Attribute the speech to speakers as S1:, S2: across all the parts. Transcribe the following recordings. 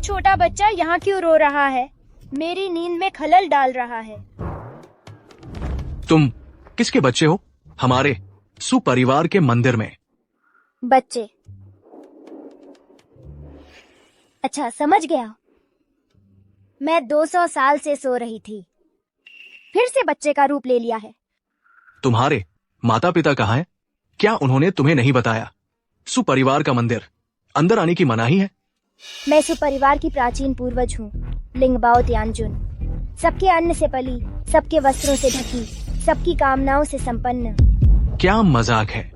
S1: छोटा बच्चा यहाँ क्यों रो रहा है? मेरी नींद में खलल डाल रहा है।
S2: तुम किसके बच्चे हो? हमारे सुपरिवार के मंदिर में।
S1: बच्चे? अच्छा, समझ गया। मैं 200 साल से सो रही थी, फिर से बच्चे का रूप ले लिया है।
S2: तुम्हारे माता पिता कहाँ हैं? क्या उन्होंने तुम्हें नहीं बताया? सुपरिवार का मंदिर, अंदर आने की मनाही है।
S1: मैं सुपरिवार की प्राचीन पूर्वज हूँ, लिंगबाओ तियानजुन। सबके अन्न से पली, सबके वस्त्रों से ढकी, सबकी कामनाओं से संपन्न।
S2: क्या मजाक है?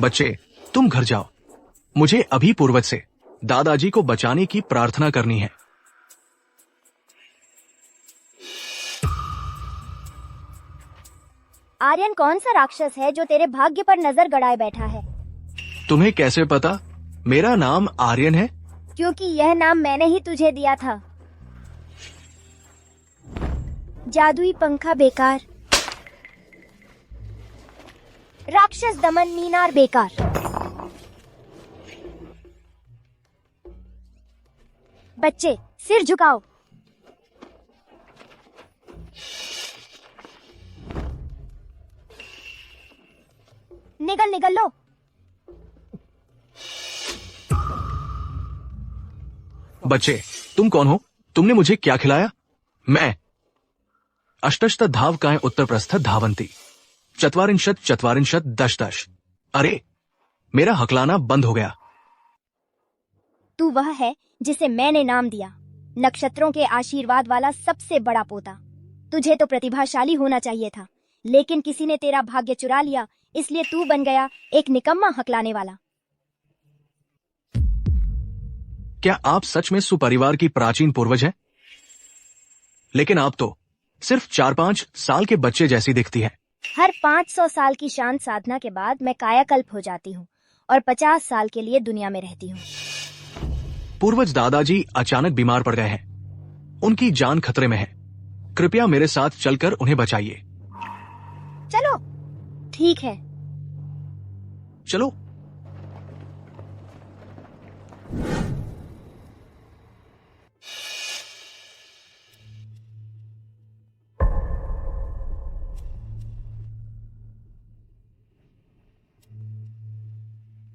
S2: बच्चे, तुम घर जाओ। मुझे अभी पूर्वज से दादाजी को बचाने की प्रार्थना करनी है।
S1: आर्यन कौन सा राक्षस है जो तेरे भाग्य पर नजर गड़ाए बैठा है?
S2: तुम्हें कैसे पता मेरा नाम आर्यन है?
S1: क्योंकि यह नाम मैंने ही तुझे दिया था। जादुई पंखा बेकार, राक्षस दमन मीनार बेकार। बच्चे, सिर झुकाओ। निगल निगल लो।
S2: बच्चे, तुम कौन हो? तुमने मुझे क्या खिलाया? मैं अष्टशत धावकाएं उत्तरप्रस्थ धावंती, चत्वारिंशत चत्वारिंशत दश दश। अरे, मेरा हकलाना बंद हो गया।
S1: तू वह है जिसे मैंने नाम दिया, नक्षत्रों के आशीर्वाद वाला सबसे बड़ा पोता। तुझे तो प्रतिभाशाली होना चाहिए था, लेकिन किसी ने तेरा भाग्य चुरा लिया, इसलिए तू बन गया एक निकम्मा हकलाने वाला।
S2: क्या आप सच में सुपरिवार की प्राचीन पूर्वज हैं? लेकिन आप तो सिर्फ 4-5 साल के बच्चे जैसी दिखती है।
S1: हर 500 साल की शांत साधना के बाद मैं कायाकल्प हो जाती हूँ और 50 साल के लिए दुनिया में रहती हूँ।
S2: पूर्वज दादाजी अचानक बीमार पड़ गए हैं। उनकी जान खतरे में है। कृपया मेरे साथ चलकर उन्हें बचाइए।
S1: चलो। ठीक है।
S2: चलो।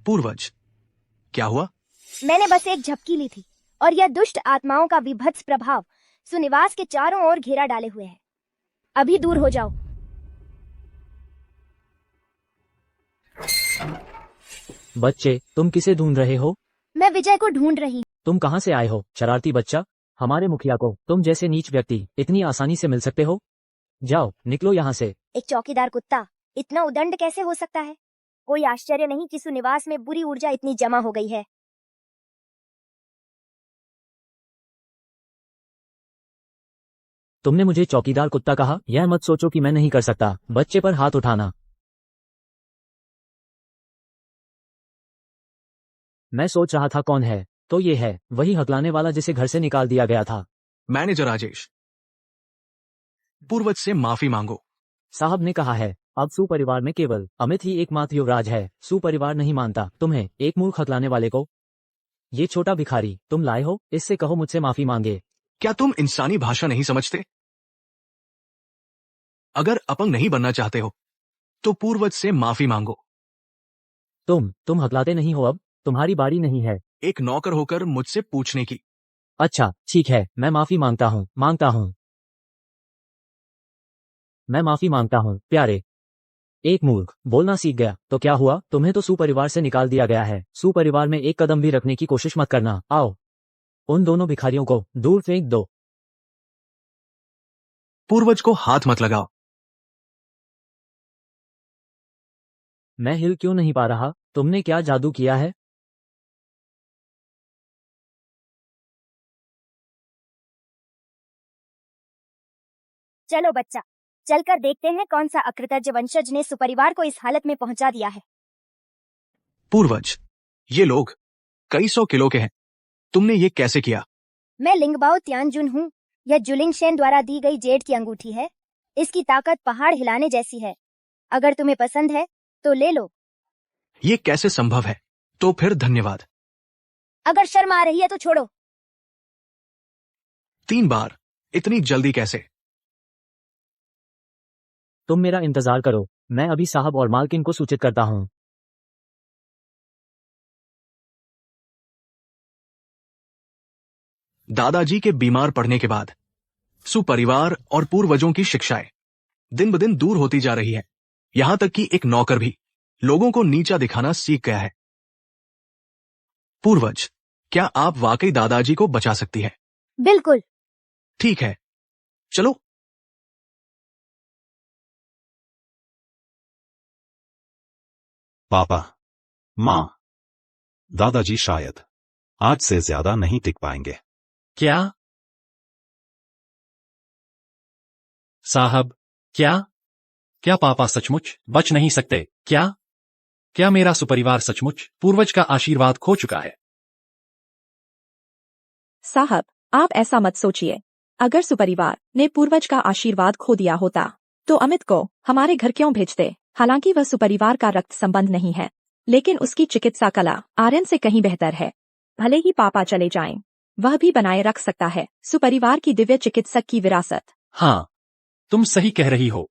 S2: पूर्वज, क्या हुआ?
S1: मैंने बस एक झपकी ली थी और यह दुष्ट आत्माओं का विभत्स प्रभाव सुनिवास के चारों ओर घेरा डाले हुए है। अभी दूर हो जाओ।
S3: बच्चे, तुम किसे ढूंढ रहे हो?
S1: मैं विजय को ढूंढ रही हूँ।
S3: तुम कहाँ से आए हो, शरारती बच्चा? हमारे मुखिया को तुम जैसे नीच व्यक्ति इतनी आसानी से मिल सकते हो? जाओ, निकलो यहाँ से।
S1: एक चौकीदार कुत्ता इतना उदंड कैसे हो सकता है? कोई आश्चर्य नहीं कि सुनिवास में बुरी ऊर्जा इतनी जमा हो गई है।
S3: तुमने मुझे चौकीदार कुत्ता कहा? यह मत सोचो कि मैं नहीं कर सकता बच्चे पर हाथ उठाना। मैं सोच रहा था कौन है, तो ये है वही हकलाने वाला जिसे घर से निकाल दिया गया था।
S2: मैनेजर राजेश, पूर्वज से माफी मांगो।
S3: साहब ने कहा है अब सुपरिवार में केवल अमित ही एकमात्र युवराज है। सुपरिवार नहीं मानता तुम्हें, एक मूर्ख हकलाने वाले को। ये छोटा भिखारी तुम लाए हो, इससे कहो मुझसे माफी मांगे।
S2: क्या तुम इंसानी भाषा नहीं समझते? अगर अपंग नहीं बनना चाहते हो तो पूर्वज से माफी मांगो।
S3: तुम हकलाते नहीं हो, अब तुम्हारी बारी नहीं है।
S2: एक नौकर होकर मुझसे पूछने की।
S3: अच्छा ठीक है, मैं माफी मांगता हूँ मैं माफी मांगता हूँ प्यारे। एक मूर्ख बोलना सीख गया तो क्या हुआ? तुम्हें तो सुपरिवार से निकाल दिया गया है। सुपरिवार में एक कदम भी रखने की कोशिश मत करना। आओ, उन दोनों भिखारियों को दूर फेंक दो।
S2: पूर्वज को हाथ मत लगाओ।
S3: मैं हिल क्यों नहीं पा रहा? तुमने क्या जादू किया है?
S1: चलो बच्चा, चलकर देखते हैं कौन सा अकृतज्ञ वंशज ने सुपरिवार को इस हालत में पहुंचा दिया है।
S2: पूर्वज, ये लोग कई 100 किलो के हैं। तुमने ये कैसे किया?
S1: मैं लिंगबाओ तियानजुन हूँ। यह जुलिंगशेन द्वारा दी गई जेड की अंगूठी है। इसकी ताकत पहाड़ हिलाने जैसी है। अगर तुम्हें पसंद है तो ले लो।
S2: ये कैसे संभव है? तो फिर धन्यवाद।
S1: अगर शर्म आ रही है तो छोड़ो।
S2: 3 बार, इतनी जल्दी कैसे?
S3: तुम मेरा इंतजार करो, मैं अभी साहब और मालकिन को सूचित करता हूँ।
S2: दादाजी के बीमार पड़ने के बाद सुपरिवार और पूर्वजों की शिक्षाएं दिन ब दिन दूर होती जा रही है। यहां तक कि एक नौकर भी लोगों को नीचा दिखाना सीख गया है। पूर्वज, क्या आप वाकई दादाजी को बचा सकती है?
S1: बिल्कुल।
S2: ठीक है, चलो।
S4: पापा, माँ, दादाजी शायद आज से ज्यादा नहीं टिक पाएंगे।
S5: क्या? साहब, क्या? क्या पापा सचमुच बच नहीं सकते? क्या? क्या मेरा सुपरिवार सचमुच पूर्वज का आशीर्वाद खो चुका है?
S6: साहब, आप ऐसा मत सोचिए। अगर सुपरिवार ने पूर्वज का आशीर्वाद खो दिया होता तो अमित को हमारे घर क्यों भेजते? हालांकि वह सुपरिवार का रक्त संबंध नहीं है, लेकिन उसकी चिकित्सा कला आर्यन से कहीं बेहतर है। भले ही पापा चले जाएं, वह भी बनाए रख सकता है सुपरिवार की दिव्य चिकित्सक की विरासत।
S5: हाँ, तुम सही कह रही हो।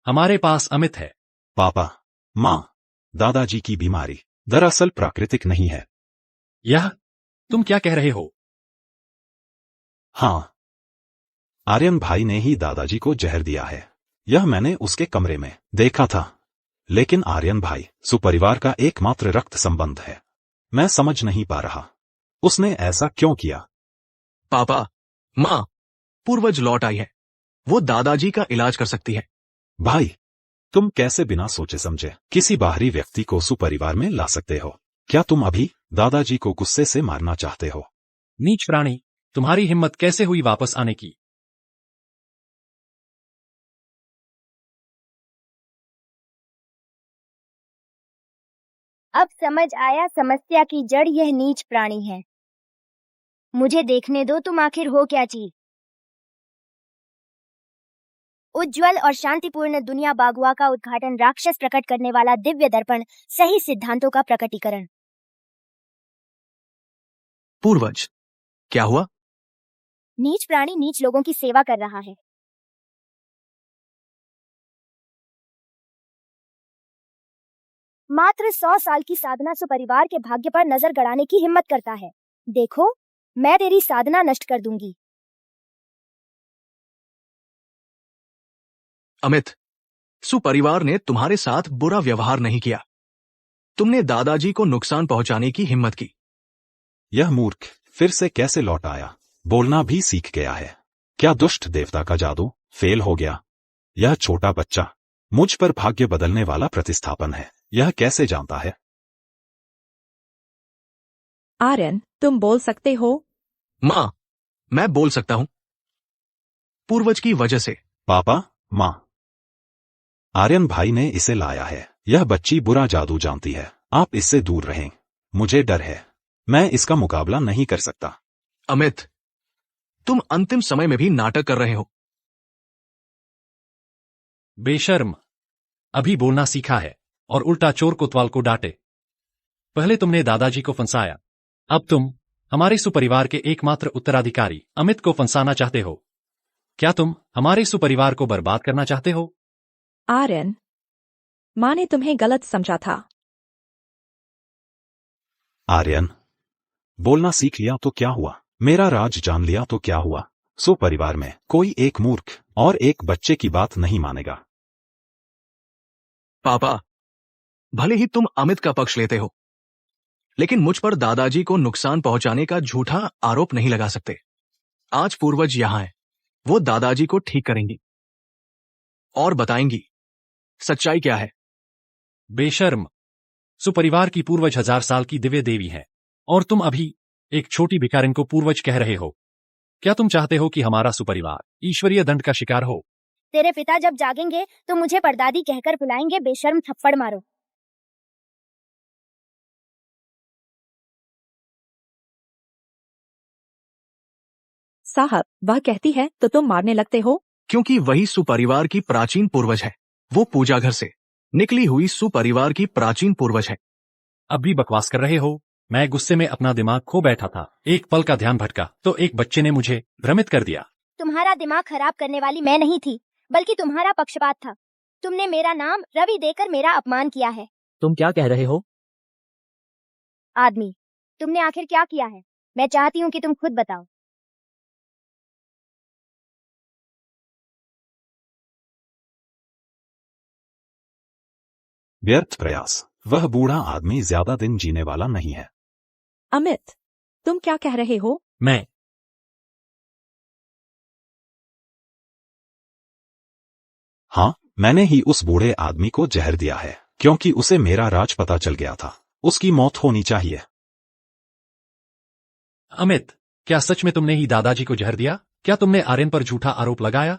S5: हमारे पास अमित है।
S4: पापा, माँ, दादाजी की बीमारी दरअसल प्राकृतिक नहीं है।
S5: यह तुम क्या कह रहे हो?
S4: हाँ, आर्यन भाई ने ही दादाजी को जहर दिया है। यह मैंने उसके कमरे में देखा था। लेकिन आर्यन भाई सुपरिवार का एकमात्र रक्त संबंध है। मैं समझ नहीं पा रहा, उसने ऐसा क्यों किया?
S2: पापा, माँ, पूर्वज लौट आई है। वो दादाजी का इलाज कर सकती है।
S4: भाई, तुम कैसे बिना सोचे समझे किसी बाहरी व्यक्ति को सुपरिवार में ला सकते हो? क्या तुम अभी दादाजी को गुस्से से मारना चाहते हो?
S5: नीच प्राणी, तुम्हारी हिम्मत कैसे हुई वापस आने की?
S1: अब समझ आया समस्या की जड़ यह नीच प्राणी है। मुझे देखने दो तुम आखिर हो क्या चीज। उज्जवल और शांतिपूर्ण दुनिया बागुआ का उद्घाटन, राक्षस प्रकट करने वाला दिव्य दर्पण, सही सिद्धांतों का प्रकटीकरण।
S2: पूर्वज, क्या हुआ?
S1: नीच प्राणी नीच लोगों की सेवा कर रहा है। मात्र 100 साल की साधना सुपरिवार के भाग्य पर नजर गड़ाने की हिम्मत करता है। देखो, मैं तेरी साधना नष्ट कर दूंगी।
S2: अमित, सुपरिवार ने तुम्हारे साथ बुरा व्यवहार नहीं किया। तुमने दादाजी को नुकसान पहुंचाने की हिम्मत की।
S4: यह मूर्ख फिर से कैसे लौट आया? बोलना भी सीख गया है। क्या दुष्ट देवता का जादू फेल हो गया? यह छोटा बच्चा मुझ पर भाग्य बदलने वाला प्रतिस्थापन है। यह कैसे जानता है?
S6: आर्यन, तुम बोल सकते हो?
S2: माँ, मैं बोल सकता हूं। पूर्वज की वजह से।
S4: पापा, माँ, आर्यन भाई ने इसे लाया है। यह बच्ची बुरा जादू जानती है। आप इससे दूर रहें। मुझे डर है, मैं इसका मुकाबला नहीं कर सकता।
S2: अमित, तुम अंतिम समय में भी नाटक कर रहे हो।
S5: बेशर्म, अभी बोलना सीखा है और उल्टा चोर कोतवाल को डांटे। पहले तुमने दादाजी को फंसाया, अब तुम हमारे सुपरिवार के एकमात्र उत्तराधिकारी अमित को फंसाना चाहते हो। क्या तुम हमारे सुपरिवार को बर्बाद करना चाहते हो?
S6: आर्यन, माँ ने तुम्हें गलत समझा था।
S4: आर्यन, बोलना सीख लिया तो क्या हुआ? मेरा राज जान लिया तो क्या हुआ? सुपरिवार में कोई एक मूर्ख और एक बच्चे की बात नहीं मानेगा।
S2: पापा, भले ही तुम अमित का पक्ष लेते हो, लेकिन मुझ पर दादाजी को नुकसान पहुंचाने का झूठा आरोप नहीं लगा सकते। आज पूर्वज यहां हैं, वो दादाजी को ठीक करेंगी और बताएंगी सच्चाई क्या है।
S5: बेशर्म, सुपरिवार की पूर्वज 1000 साल की दिव्य देवी है और तुम अभी एक छोटी भिखारिन को पूर्वज कह रहे हो। क्या तुम चाहते हो कि हमारा सुपरिवार ईश्वरीय दंड का शिकार हो?
S1: तेरे पिता जब जागेंगे तो मुझे परदादी कहकर बुलाएंगे। बेशर्म, थप्पड़ मारो।
S6: साहब, वह कहती है तो तुम मारने लगते हो?
S2: क्योंकि वही सुपरिवार की प्राचीन पूर्वज है। वो पूजा घर से निकली हुई सुपरिवार की प्राचीन पूर्वज है।
S5: अब भी बकवास कर रहे हो? मैं गुस्से में अपना दिमाग खो बैठा था। एक पल का ध्यान भटका तो एक बच्चे ने मुझे भ्रमित कर दिया।
S1: तुम्हारा दिमाग खराब करने वाली मैं नहीं थी, बल्कि तुम्हारा पक्षपात था। तुमने मेरा नाम रवि देकर मेरा अपमान किया है।
S3: तुम क्या कह रहे हो?
S1: आदमी, तुमने आखिर क्या किया है? मैं चाहती हूँ कि तुम खुद बताओ।
S4: व्यर्थ प्रयास। वह बूढ़ा आदमी ज्यादा दिन जीने वाला नहीं है।
S6: अमित, तुम क्या कह रहे हो?
S5: मैं
S4: हाँ, मैंने ही उस बूढ़े आदमी को जहर दिया है, क्योंकि उसे मेरा राज पता चल गया था। उसकी मौत होनी चाहिए।
S5: अमित, क्या सच में तुमने ही दादाजी को जहर दिया? क्या तुमने आर्यन पर झूठा आरोप लगाया?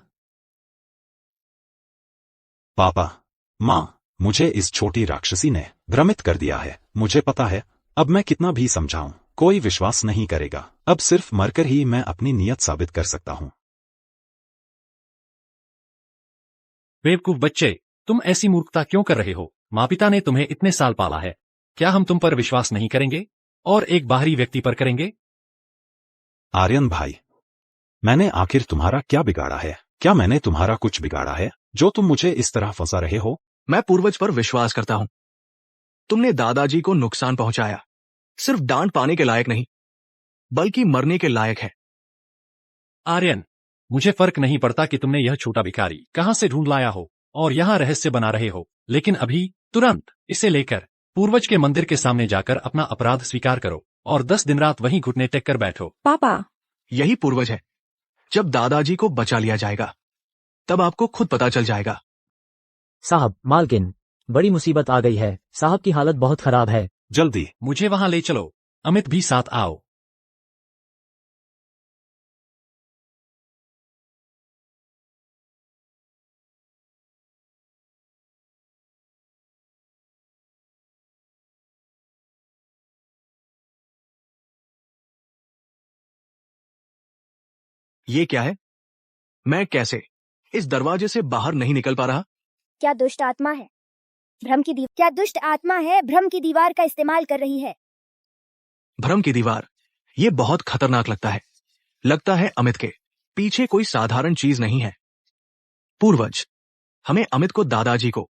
S4: पापा, माँ, मुझे इस छोटी राक्षसी ने भ्रमित कर दिया है। मुझे पता है, अब मैं कितना भी समझाऊं, कोई विश्वास नहीं करेगा। अब सिर्फ मरकर ही मैं अपनी नीयत साबित कर सकता हूं।
S5: बेवकूफ बच्चे, तुम ऐसी मूर्खता क्यों कर रहे हो? माँ पिता ने तुम्हें इतने साल पाला है, क्या हम तुम पर विश्वास नहीं करेंगे और एक बाहरी व्यक्ति पर करेंगे?
S4: आर्यन भाई, मैंने आखिर तुम्हारा क्या बिगाड़ा है? क्या मैंने तुम्हारा कुछ बिगाड़ा है जो तुम मुझे इस तरह फंसा रहे हो?
S2: मैं पूर्वज पर विश्वास करता हूं। तुमने दादाजी को नुकसान पहुंचाया, सिर्फ डांट पाने के लायक नहीं, बल्कि मरने के लायक है।
S5: आर्यन, मुझे फर्क नहीं पड़ता कि तुमने यह छोटा भिखारी कहां से ढूंढ लाया हो और यहाँ रहस्य बना रहे हो, लेकिन अभी तुरंत इसे लेकर पूर्वज के मंदिर के सामने जाकर अपना अपराध स्वीकार करो और 10 दिन रात वहीं घुटने टेक कर बैठो।
S6: पापा,
S2: यही पूर्वज है। जब दादाजी को बचा लिया जाएगा, तब आपको खुद पता चल जाएगा।
S3: साहब, मालकिन, बड़ी मुसीबत आ गई है। साहब की हालत बहुत खराब है।
S4: जल्दी।
S5: मुझे वहां ले चलो। अमित भी साथ आओ।
S2: ये क्या है? मैं कैसे इस दरवाजे से बाहर नहीं निकल पा रहा?
S1: क्या दुष्ट आत्मा है? क्या दुष्ट आत्मा है भ्रम की दीवार का इस्तेमाल कर रही है?
S2: भ्रम की दीवार, ये बहुत खतरनाक लगता है अमित के पीछे कोई साधारण चीज नहीं है। पूर्वज, हमें अमित को दादाजी को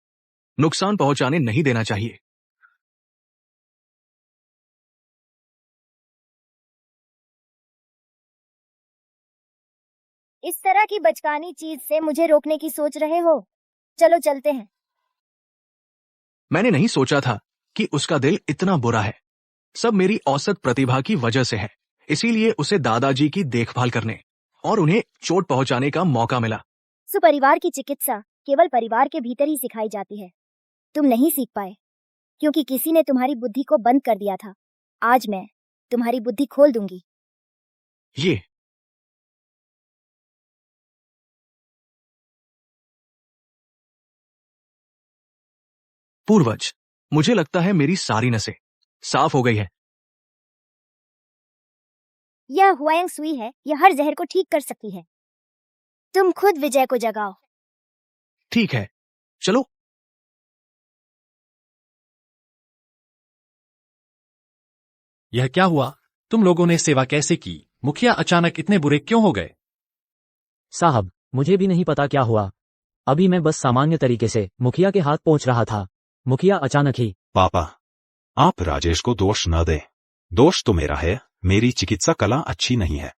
S2: नुकसान पहुंचाने नहीं देना चाहिए।
S1: इस तरह की बचकानी चीज से मुझे रोकने की सोच रहे हो? चलो चलते हैं।
S2: मैंने नहीं सोचा था कि उसका दिल इतना बुरा है। सब मेरी औसत प्रतिभा की वजह से है, इसीलिए उसे दादाजी की देखभाल करने और उन्हें चोट पहुंचाने का मौका मिला।
S1: सुपरिवार की चिकित्सा केवल परिवार के भीतर ही सिखाई जाती है। तुम नहीं सीख पाए क्योंकि किसी ने तुम्हारी बुद्धि को बंद कर दिया था। आज मैं तुम्हारी बुद्धि खोल दूंगी।
S2: ये पूर्वज, मुझे लगता है मेरी सारी नसें साफ हो गई है।
S1: यह हुआंग सुई है, यह हर जहर को ठीक कर सकती है। तुम खुद विजय को जगाओ।
S2: ठीक है, चलो।
S5: यह क्या हुआ? तुम लोगों ने सेवा कैसे की? मुखिया अचानक इतने बुरे क्यों हो गए?
S3: साहब, मुझे भी नहीं पता क्या हुआ। अभी मैं बस सामान्य तरीके से मुखिया के हाथ पहुंच रहा था। मुखिया अचानक ही।
S4: पापा, आप राजेश को दोष न दें। दोष तो मेरा है। मेरी चिकित्सा कला अच्छी नहीं है।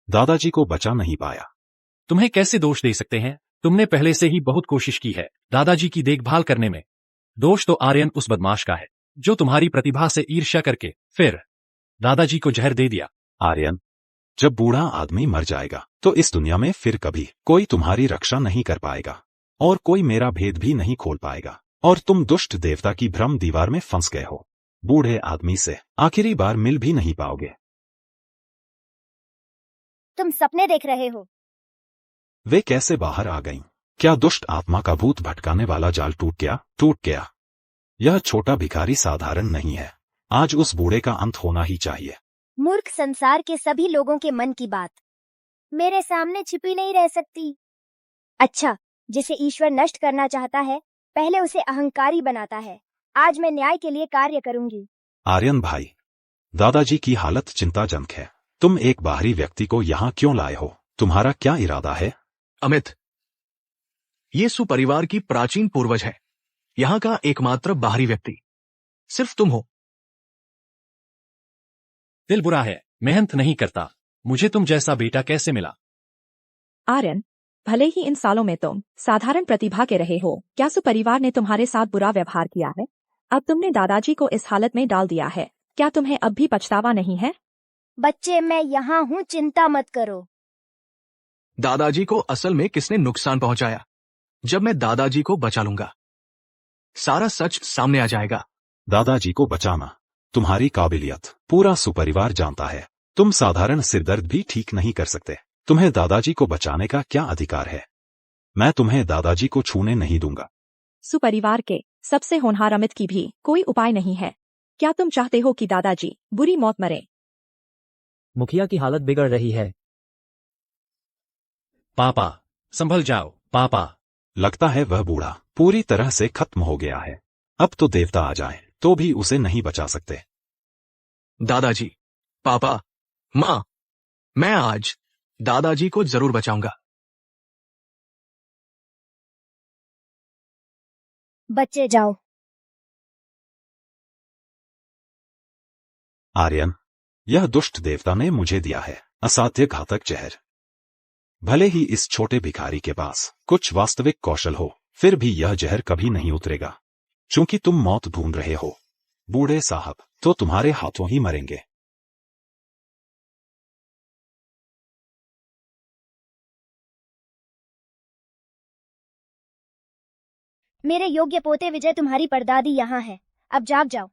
S4: दादाजी को बचा नहीं पाया।
S5: तुम्हें कैसे दोष दे सकते हैं? तुमने पहले से ही बहुत कोशिश की है दादाजी की देखभाल करने में। दोष तो आर्यन उस बदमाश का है जो तुम्हारी प्रतिभा से ईर्ष्या करके फिर दादाजी को जहर दे दिया।
S4: आर्यन, जब बूढ़ा आदमी मर जाएगा तो इस दुनिया में फिर कभी कोई तुम्हारी रक्षा नहीं कर पाएगा और कोई मेरा भेद भी नहीं खोल पाएगा और तुम दुष्ट देवता की भ्रम दीवार में फंस गए हो। बूढ़े आदमी से आखिरी बार मिल भी नहीं पाओगे।
S1: तुम सपने देख रहे हो।
S4: वे कैसे बाहर आ गईं? क्या दुष्ट आत्मा का भूत भटकाने वाला जाल टूट गया? टूट गया। यह छोटा भिखारी साधारण नहीं है। आज उस बूढ़े का अंत होना ही चाहिए।
S1: मूर्ख, संसार के सभी लोगों के मन की बात मेरे सामने छिपी नहीं रह सकती। अच्छा, जिसे ईश्वर नष्ट करना चाहता है पहले उसे अहंकारी बनाता है। आज मैं न्याय के लिए कार्य करूंगी।
S4: आर्यन भाई, दादाजी की हालत चिंताजनक है। तुम एक बाहरी व्यक्ति को यहाँ क्यों लाए हो? तुम्हारा क्या इरादा है?
S2: अमित, ये सुपरिवार की प्राचीन पूर्वज है। यहाँ का एकमात्र बाहरी व्यक्ति सिर्फ तुम हो।
S5: दिल बुरा है, मेहनत नहीं करता। मुझे तुम जैसा बेटा कैसे मिला?
S6: आर्यन, भले ही इन सालों में तुम साधारण प्रतिभा के रहे हो, क्या सुपरिवार ने तुम्हारे साथ बुरा व्यवहार किया है? अब तुमने दादाजी को इस हालत में डाल दिया है। क्या तुम्हें अब भी पछतावा नहीं है?
S1: बच्चे, मैं यहाँ हूँ, चिंता मत करो।
S2: दादाजी को असल में किसने नुकसान पहुंचाया? जब मैं दादाजी को बचा लूंगा, सारा सच सामने आ जाएगा।
S4: दादाजी को बचाना तुम्हारी काबिलियत पूरा सुपरिवार जानता है। तुम साधारण सिरदर्द भी ठीक नहीं कर सकते। तुम्हें दादाजी को बचाने का क्या अधिकार है? मैं तुम्हें दादाजी को छूने नहीं दूंगा।
S6: सुपरिवार के सबसे होनहार अमित की भी कोई उपाय नहीं है। क्या तुम चाहते हो कि दादाजी बुरी मौत मरे?
S3: मुखिया की हालत बिगड़ रही है।
S5: पापा, संभल जाओ पापा।
S4: लगता है वह बूढ़ा पूरी तरह से खत्म हो गया है। अब तो देवता आ जाए तो भी उसे नहीं बचा सकते।
S2: दादाजी, पापा, माँ, मैं आज दादाजी को जरूर बचाऊंगा।
S1: बच्चे जाओ।
S4: आर्यन, यह दुष्ट देवता ने मुझे दिया है असाध्य घातक जहर। भले ही इस छोटे भिखारी के पास कुछ वास्तविक कौशल हो, फिर भी यह जहर कभी नहीं उतरेगा। चूंकि तुम मौत ढूंढ रहे हो बूढ़े साहब, तो तुम्हारे हाथों ही मरेंगे।
S1: मेरे योग्य पोते विजय, तुम्हारी परदादी यहाँ है। अब जाग जाओ।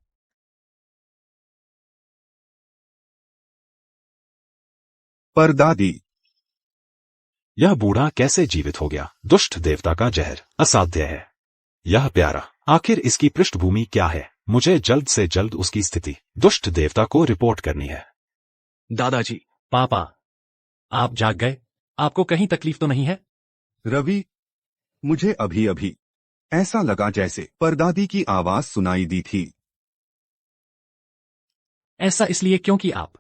S7: परदादी,
S4: यह बूढ़ा कैसे जीवित हो गया? दुष्ट देवता का जहर असाध्य है। यह प्यारा, आखिर इसकी पृष्ठभूमि क्या है? मुझे जल्द से जल्द उसकी स्थिति दुष्ट देवता को रिपोर्ट करनी है।
S2: दादाजी,
S5: पापा, आप जाग गए? आपको कहीं तकलीफ तो नहीं है?
S7: रवि, मुझे अभी अभी ऐसा लगा जैसे परदादी की आवाज सुनाई दी थी।
S5: ऐसा इसलिए क्योंकि आप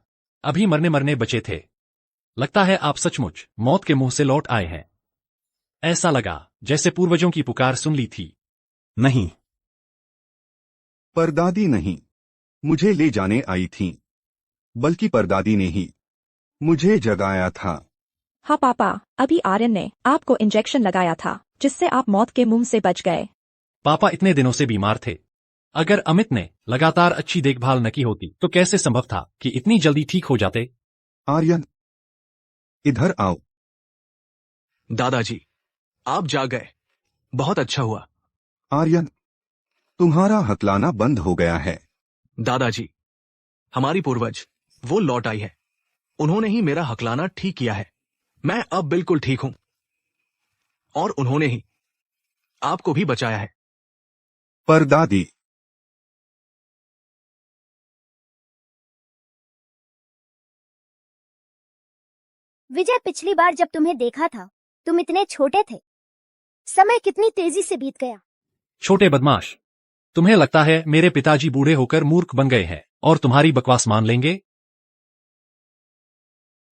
S5: अभी मरने मरने बचे थे। लगता है आप सचमुच मौत के मुंह से लौट आए हैं। ऐसा लगा जैसे पूर्वजों की पुकार सुन ली थी।
S4: नहीं,
S7: परदादी नहीं मुझे ले जाने आई थीं, बल्कि परदादी ने ही मुझे जगाया था।
S6: हाँ पापा, अभी आर्यन ने आपको इंजेक्शन लगाया था जिससे आप मौत के मुंह से बच गए।
S5: पापा इतने दिनों से बीमार थे। अगर अमित ने लगातार अच्छी देखभाल न की होती तो कैसे संभव था कि इतनी जल्दी ठीक हो जाते?
S7: आर्यन, इधर आओ।
S2: दादाजी, आप जाग गए, बहुत अच्छा हुआ।
S7: आर्यन, तुम्हारा हकलाना बंद हो गया है।
S2: दादाजी, हमारी पूर्वज वो लौट आई है। उन्होंने ही मेरा हकलाना ठीक किया है। मैं अब बिल्कुल ठीक हूं, और उन्होंने ही आपको भी बचाया है।
S7: परदादी,
S1: विजय, पिछली बार जब तुम्हें देखा था तुम इतने छोटे थे। समय कितनी तेजी से बीत गया।
S5: छोटे बदमाश, तुम्हें लगता है मेरे पिताजी बूढ़े होकर मूर्ख बन गए हैं और तुम्हारी बकवास मान लेंगे?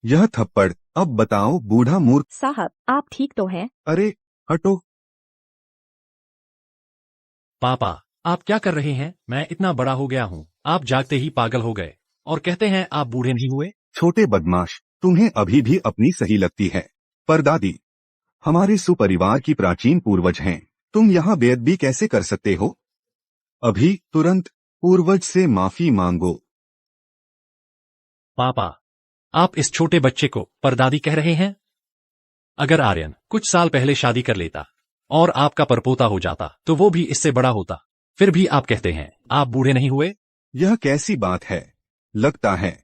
S7: यह थप्पड़, अब बताओ बूढ़ा मूर्ख।
S6: साहब, आप ठीक तो हैं?
S7: अरे हटो।
S5: पापा, आप क्या कर रहे हैं? मैं इतना बड़ा हो गया हूँ, आप जागते ही पागल हो गए और कहते हैं आप बूढ़े नहीं हुए।
S7: छोटे बदमाश, तुम्हें अभी भी अपनी सही लगती है। परदादी, हमारे सुपरिवार की प्राचीन पूर्वज हैं, तुम यहाँ बेअदबी कैसे कर सकते हो? अभी तुरंत पूर्वज से माफी मांगो।
S5: पापा, आप इस छोटे बच्चे को परदादी कह रहे हैं? अगर आर्यन कुछ साल पहले शादी कर लेता और आपका परपोता हो जाता तो वो भी इससे बड़ा होता। फिर भी आप कहते हैं आप बूढ़े नहीं हुए।
S7: यह कैसी बात है? लगता है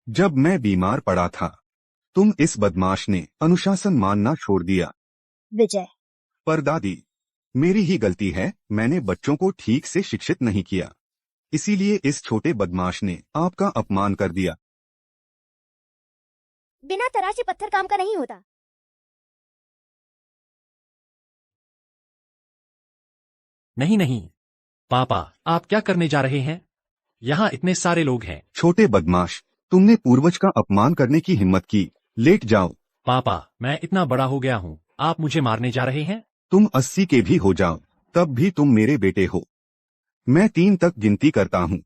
S7: जब मैं बीमार पड़ा था तुम इस बदमाश ने अनुशासन मानना छोड़ दिया।
S1: विजय,
S7: परदादी, मेरी ही गलती है, मैंने बच्चों को ठीक से शिक्षित नहीं किया, इसीलिए इस छोटे बदमाश ने आपका अपमान कर दिया।
S1: बिना तराशे पत्थर काम का नहीं होता।
S5: नहीं नहीं, पापा, आप क्या करने जा रहे हैं? यहाँ इतने सारे लोग हैं।
S7: छोटे बदमाश, तुमने पूर्वज का अपमान करने की हिम्मत की। लेट जाओ।
S5: पापा, मैं इतना बड़ा हो गया हूँ, आप मुझे मारने जा रहे हैं?
S7: तुम 80 के भी हो जाओ, तब भी तुम मेरे बेटे हो। मैं 3 तक गिनती करता हूँ।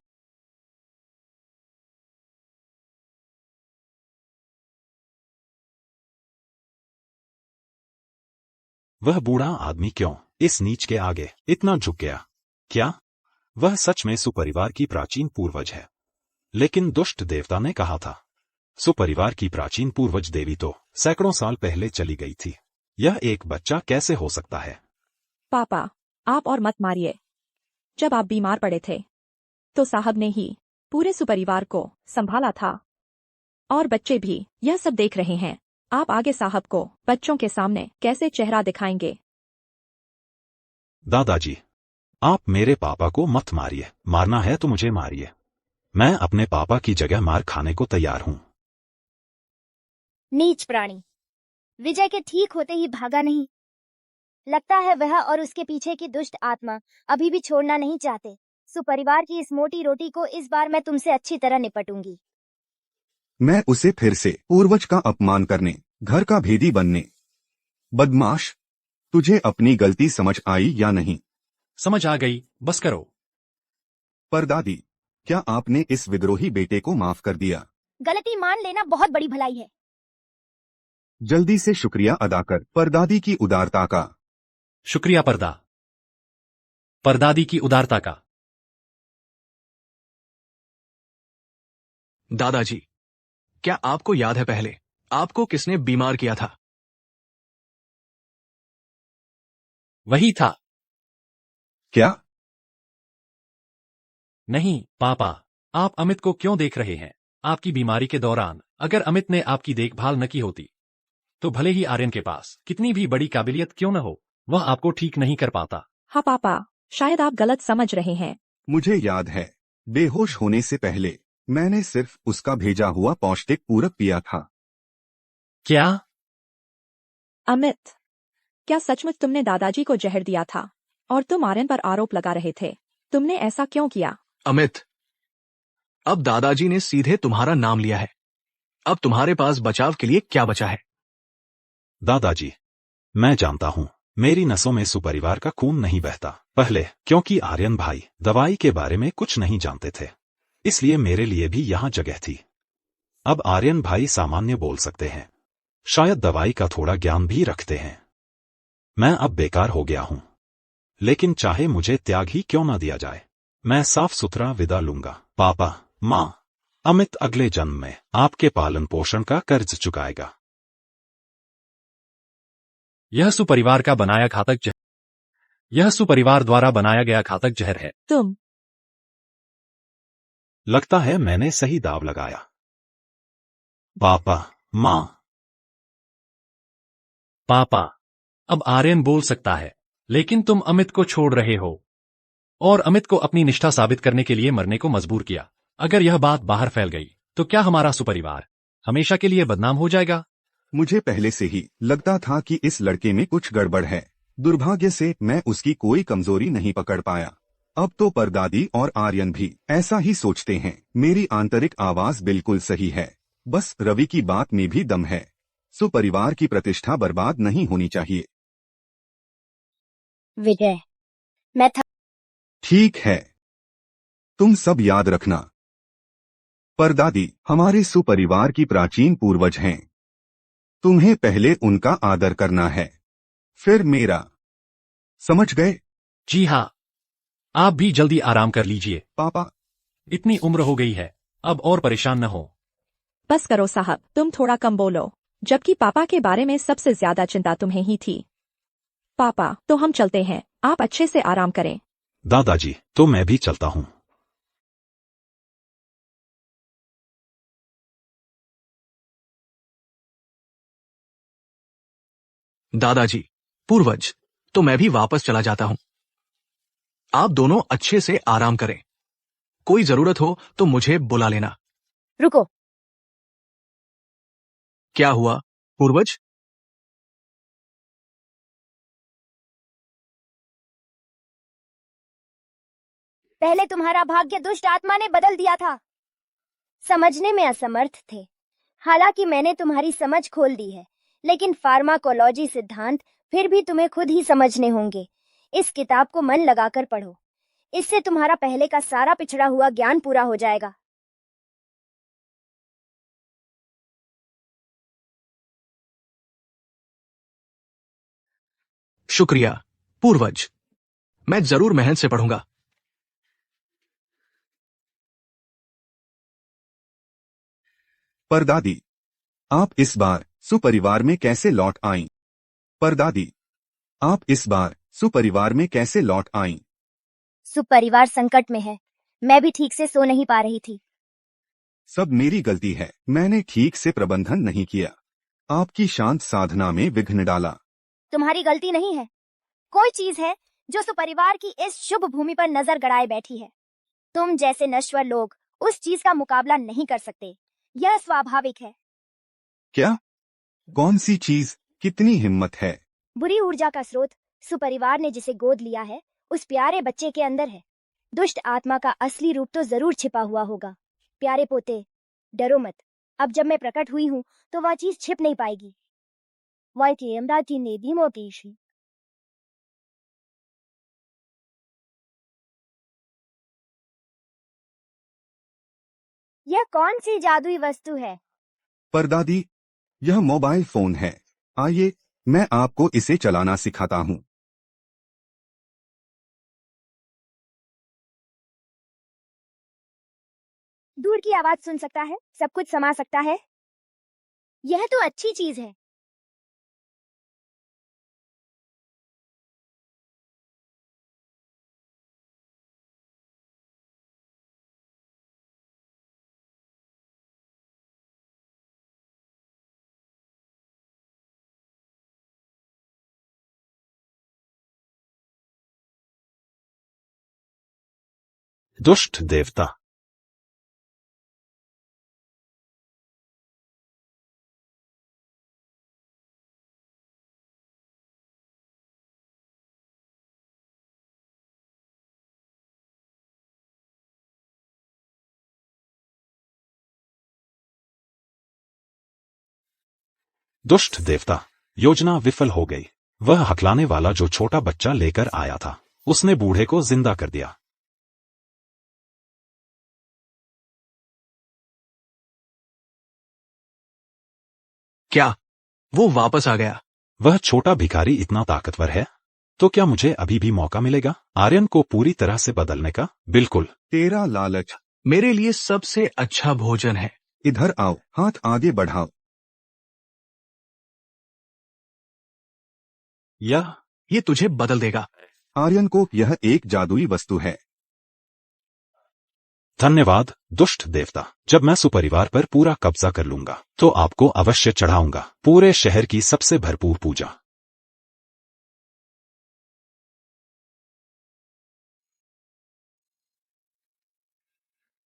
S4: वह बूढ़ा आदमी क्यों इस नीच के आगे इतना झुक गया? क्या वह सच में सुपरिवार की प्राचीन पूर्वज है? लेकिन दुष्ट देवता ने कहा था, सुपरिवार की प्राचीन पूर्वज देवी तो सैकड़ों साल पहले चली गई थी। यह एक बच्चा कैसे हो सकता है?
S6: पापा, आप और मत मारिए। जब आप बीमार पड़े थे तो साहब ने ही पूरे सुपरिवार को संभाला था, और बच्चे भी यह सब देख रहे हैं। आप आगे साहब को बच्चों के सामने कैसे चेहरा दिखाएंगे?
S4: दादाजी, आप मेरे पापा को मत मारिए। मारना है तो मुझे मारिए, मैं अपने पापा की जगह मार खाने को तैयार हूँ।
S1: नीच प्राणी, विजय के ठीक होते ही भागा नहीं। लगता है वह और उसके पीछे की दुष्ट आत्मा अभी भी छोड़ना नहीं चाहते। सुपरिवार की इस मोटी रोटी को इस बार मैं तुमसे अच्छी तरह निपटूंगी।
S7: मैं उसे फिर से पूर्वज का अपमान करने, घर का भेदी बनने। बदमाश, तुझे अपनी गलती समझ आई या नहीं?
S5: समझ आ गई, बस करो।
S7: परदादी, क्या आपने इस विद्रोही बेटे को माफ कर दिया?
S1: गलती मान लेना बहुत बड़ी भलाई है।
S7: जल्दी से शुक्रिया अदा कर परदादी की उदारता का।
S5: शुक्रिया परदादी की उदारता का।
S2: दादाजी, क्या आपको याद है पहले आपको किसने बीमार किया था?
S5: वही था।
S7: क्या?
S5: नहीं पापा, आप अमित को क्यों देख रहे हैं? आपकी बीमारी के दौरान अगर अमित ने आपकी देखभाल न की होती तो भले ही आर्यन के पास कितनी भी बड़ी काबिलियत क्यों न हो, वह आपको ठीक नहीं कर पाता।
S6: हाँ पापा, शायद आप गलत समझ रहे हैं।
S7: मुझे याद है, बेहोश होने से पहले मैंने सिर्फ उसका भेजा हुआ पौष्टिक पूरक पिया था।
S5: क्या?
S6: अमित, क्या सचमुच तुमने दादाजी को जहर दिया था और तुम आर्यन पर आरोप लगा रहे थे? तुमने ऐसा क्यों किया?
S2: अमित, अब दादाजी ने सीधे तुम्हारा नाम लिया है। अब तुम्हारे पास बचाव के लिए क्या बचा है?
S4: दादाजी, मैं जानता हूँ मेरी नसों में सुपरिवार का खून नहीं बहता। पहले क्योंकि आर्यन भाई दवाई के बारे में कुछ नहीं जानते थे, इसलिए मेरे लिए भी यहाँ जगह थी। अब आर्यन भाई सामान्य बोल सकते हैं, शायद दवाई का थोड़ा ज्ञान भी रखते हैं। मैं अब बेकार हो गया हूँ, लेकिन चाहे मुझे त्याग ही क्यों ना दिया जाए, मैं साफ सुथरा विदा लूंगा। पापा, माँ, अमित अगले जन्म में आपके पालन पोषण का कर्ज चुकाएगा।
S5: यह सुपरिवार का बनाया घातक जहर, यह सुपरिवार द्वारा बनाया गया घातक जहर है।
S6: तुम
S4: लगता है मैंने सही दाव लगाया। पापा, माँ।
S5: पापा, अब आर्यन बोल सकता है, लेकिन तुम अमित को छोड़ रहे हो और अमित को अपनी निष्ठा साबित करने के लिए मरने को मजबूर किया। अगर यह बात बाहर फैल गई तो क्या हमारा सुपरिवार हमेशा के लिए बदनाम हो जाएगा?
S7: मुझे पहले से ही लगता था कि इस लड़के में कुछ गड़बड़ है। दुर्भाग्य से मैं उसकी कोई कमजोरी नहीं पकड़ पाया। अब तो परदादी और आर्यन भी ऐसा ही सोचते हैं। मेरी आंतरिक आवाज बिल्कुल सही है, बस रवि की बात में भी दम है। सुपरिवार की प्रतिष्ठा बर्बाद नहीं होनी चाहिए।
S1: विजय, मैं
S7: ठीक है, तुम सब याद रखना। परदादी हमारे सुपरिवार की प्राचीन पूर्वज हैं। तुम्हें पहले उनका आदर करना है, फिर मेरा। समझ गए?
S5: जी हाँ, आप भी जल्दी आराम कर लीजिए।
S7: पापा,
S5: इतनी उम्र हो गई है, अब और परेशान न हो।
S6: बस करो साहब, तुम थोड़ा कम बोलो, जबकि पापा के बारे में सबसे ज्यादा चिंता तुम्हें ही थी। पापा, तो हम चलते हैं, आप अच्छे से आराम करें।
S4: दादाजी, तो मैं भी चलता हूँ।
S2: दादाजी, पूर्वज, तो मैं भी वापस चला जाता हूं। आप दोनों अच्छे से आराम करें। कोई जरूरत हो तो मुझे बुला लेना।
S1: रुको।
S2: क्या हुआ पूर्वज?
S1: पहले तुम्हारा भाग्य दुष्ट आत्मा ने बदल दिया था। समझने में असमर्थ थे। हालांकि मैंने तुम्हारी समझ खोल दी है, लेकिन फार्माकोलॉजी सिद्धांत फिर भी तुम्हें खुद ही समझने होंगे। इस किताब को मन लगाकर पढ़ो। इससे तुम्हारा पहले का सारा पिछड़ा हुआ ज्ञान पूरा हो जाएगा।
S2: शुक्रिया पूर्वज, मैं जरूर मेहनत से पढ़ूंगा।
S7: परदादी, आप इस बार सुपरिवार में कैसे लौट आईं? परदादी, आप इस बार सुपरिवार में कैसे लौट आईं?
S1: सुपरिवार संकट में है। मैं भी ठीक से सो नहीं पा रही थी।
S7: सब मेरी गलती है। मैंने ठीक से प्रबंधन नहीं किया। आपकी शांत साधना में विघ्न डाला।
S1: तुम्हारी गलती नहीं है। कोई चीज है जो सुपरिवार की इस शुभ भूमि पर नजर गड़ाए बैठी है। तुम जैसे नश्वर लोग उस चीज का मुकाबला नहीं कर सकते। यह स्वाभाविक है।
S7: क्या? कौन सी चीज? कितनी हिम्मत है?
S1: बुरी ऊर्जा का स्रोत सुपरिवार ने जिसे गोद लिया है, उस प्यारे बच्चे के अंदर है। दुष्ट आत्मा का असली रूप तो जरूर छिपा हुआ होगा। प्यारे पोते, डरो मत। अब जब मैं प्रकट हुई हूँ तो वह चीज छिप नहीं पाएगी। यह कौन सी जादुई वस्तु है?
S7: परदादी, यह मोबाइल फोन है। आइए, मैं आपको इसे चलाना सिखाता हूँ।
S1: दूर की आवाज सुन सकता है, सब कुछ समा सकता है। यह तो अच्छी चीज है।
S4: दुष्ट देवता। दुष्ट देवता, योजना विफल हो गई। वह हकलाने वाला जो छोटा बच्चा लेकर आया था, उसने बूढ़े को जिंदा कर दिया।
S2: क्या वो वापस आ गया?
S4: वह छोटा भिखारी इतना ताकतवर है, तो क्या मुझे अभी भी मौका मिलेगा आर्यन को पूरी तरह से बदलने का? बिल्कुल।
S7: तेरा लालच।
S2: मेरे लिए सबसे अच्छा भोजन है।
S7: इधर आओ, हाथ आगे बढ़ाओ।
S2: ये तुझे बदल देगा।
S7: आर्यन को यह एक जादुई वस्तु है।
S4: धन्यवाद दुष्ट देवता। जब मैं सुपरिवार पर पूरा कब्जा कर लूंगा तो आपको अवश्य चढ़ाऊंगा पूरे शहर की सबसे भरपूर पूजा।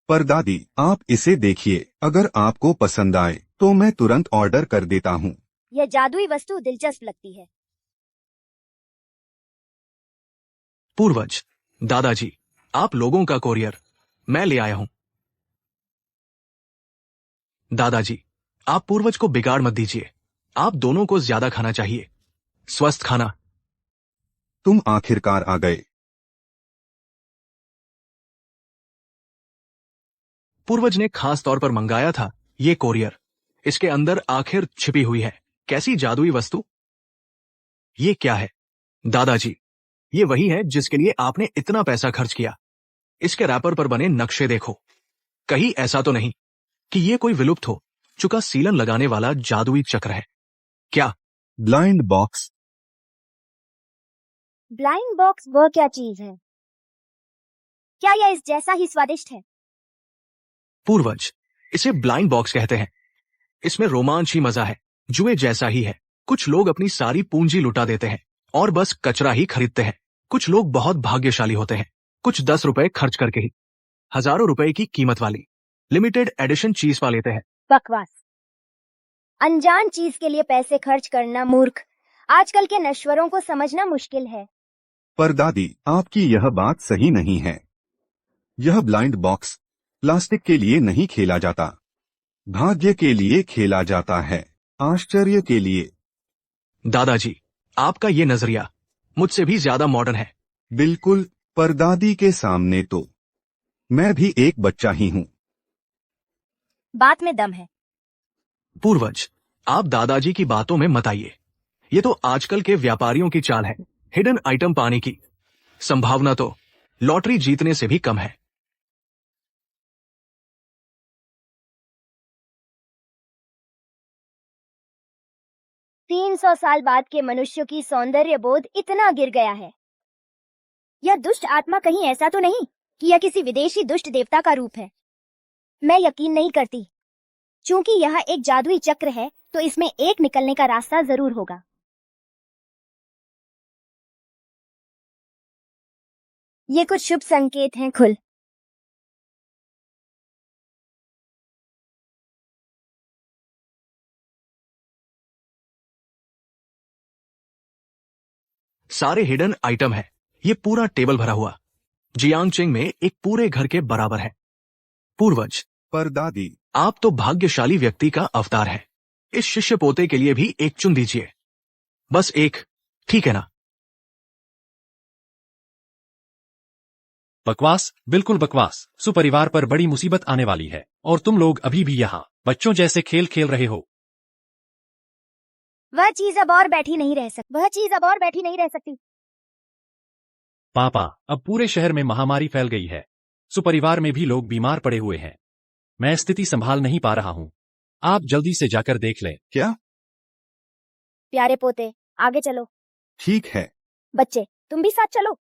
S7: परदादी, आप इसे देखिए। अगर आपको पसंद आए तो मैं तुरंत ऑर्डर कर देता हूँ।
S1: यह जादुई वस्तु दिलचस्प लगती है।
S2: पूर्वज, दादाजी, आप लोगों का कोरियर मैं ले आया हूं। दादाजी, आप पूर्वज को बिगाड़ मत दीजिए। आप दोनों को ज्यादा खाना चाहिए, स्वस्थ खाना।
S7: तुम आखिरकार आ गए।
S2: पूर्वज ने खास तौर पर मंगाया था ये कोरियर। इसके अंदर आखिर छिपी हुई है कैसी जादुई वस्तु? ये क्या है? दादाजी, ये वही है जिसके लिए आपने इतना पैसा खर्च किया। इसके रैपर पर बने नक्शे देखो। कहीं ऐसा तो नहीं कि ये कोई विलुप्त हो चुका सीलन लगाने वाला जादुई चक्र है क्या?
S7: Blind box.
S1: ब्लाइंड बॉक्स वह क्या चीज है? क्या यह इस जैसा ही स्वादिष्ट है?
S2: पूर्वज, इसे ब्लाइंड बॉक्स कहते हैं। इसमें रोमांच ही मजा है, जुए जैसा ही है। कुछ लोग अपनी सारी पूंजी लुटा देते हैं और बस कचरा ही खरीदते हैं। कुछ लोग बहुत भाग्यशाली होते हैं, कुछ 10 रुपए खर्च करके ही हजारों रुपए की कीमत वाली लिमिटेड एडिशन चीज पा लेते हैं।
S1: बकवास। अनजान चीज के लिए पैसे खर्च करना मूर्ख। आजकल के नश्वरों को समझना मुश्किल है।
S7: परदादी, आपकी यह बात सही नहीं है। यह ब्लाइंड बॉक्स प्लास्टिक के लिए नहीं खेला जाता, भाग्य के लिए खेला जाता है, आश्चर्य के लिए।
S2: दादाजी, आपका ये नजरिया मुझसे भी ज्यादा मॉडर्न है।
S7: बिल्कुल, परदादी के सामने तो मैं भी एक बच्चा ही हूँ।
S1: बात में दम है।
S2: पूर्वज, आप दादाजी की बातों में मत आइए। ये तो आजकल के व्यापारियों की चाल है, हिडन आइटम पाने की। संभावना तो लॉटरी जीतने से भी कम है।
S1: तीन 300 साल बाद के मनुष्यों की सौंदर्य बोध इतना गिर गया है। यह दुष्ट आत्मा कहीं ऐसा तो नहीं कि यह किसी विदेशी दुष्ट देवता का रूप है? मैं यकीन नहीं करती। चूंकि यह एक जादुई चक्र है तो इसमें एक निकलने का रास्ता जरूर होगा। ये कुछ शुभ संकेत हैं खुल।
S2: सारे हिडन आइटम है। ये पूरा टेबल भरा हुआ जियांगचेंग में एक पूरे घर के बराबर है। पूर्वज,
S7: परदादी,
S2: आप तो भाग्यशाली व्यक्ति का अवतार है। इस शिष्य पोते के लिए भी एक चुन दीजिए, बस एक, ठीक है ना?
S5: बकवास, बिल्कुल बकवास। सुपरिवार पर बड़ी मुसीबत आने वाली है और तुम लोग अभी भी यहाँ बच्चों जैसे खेल खेल रहे हो।
S1: वह चीज अब और बैठी नहीं रह सकती।
S5: पापा, अब पूरे शहर में महामारी फैल गई है। सुपरिवार में भी लोग बीमार पड़े हुए हैं। मैं स्थिति संभाल नहीं पा रहा हूँ। आप जल्दी से जाकर देख लें।
S7: क्या?
S1: प्यारे पोते, आगे चलो।
S7: ठीक है।
S1: बच्चे, तुम भी साथ चलो।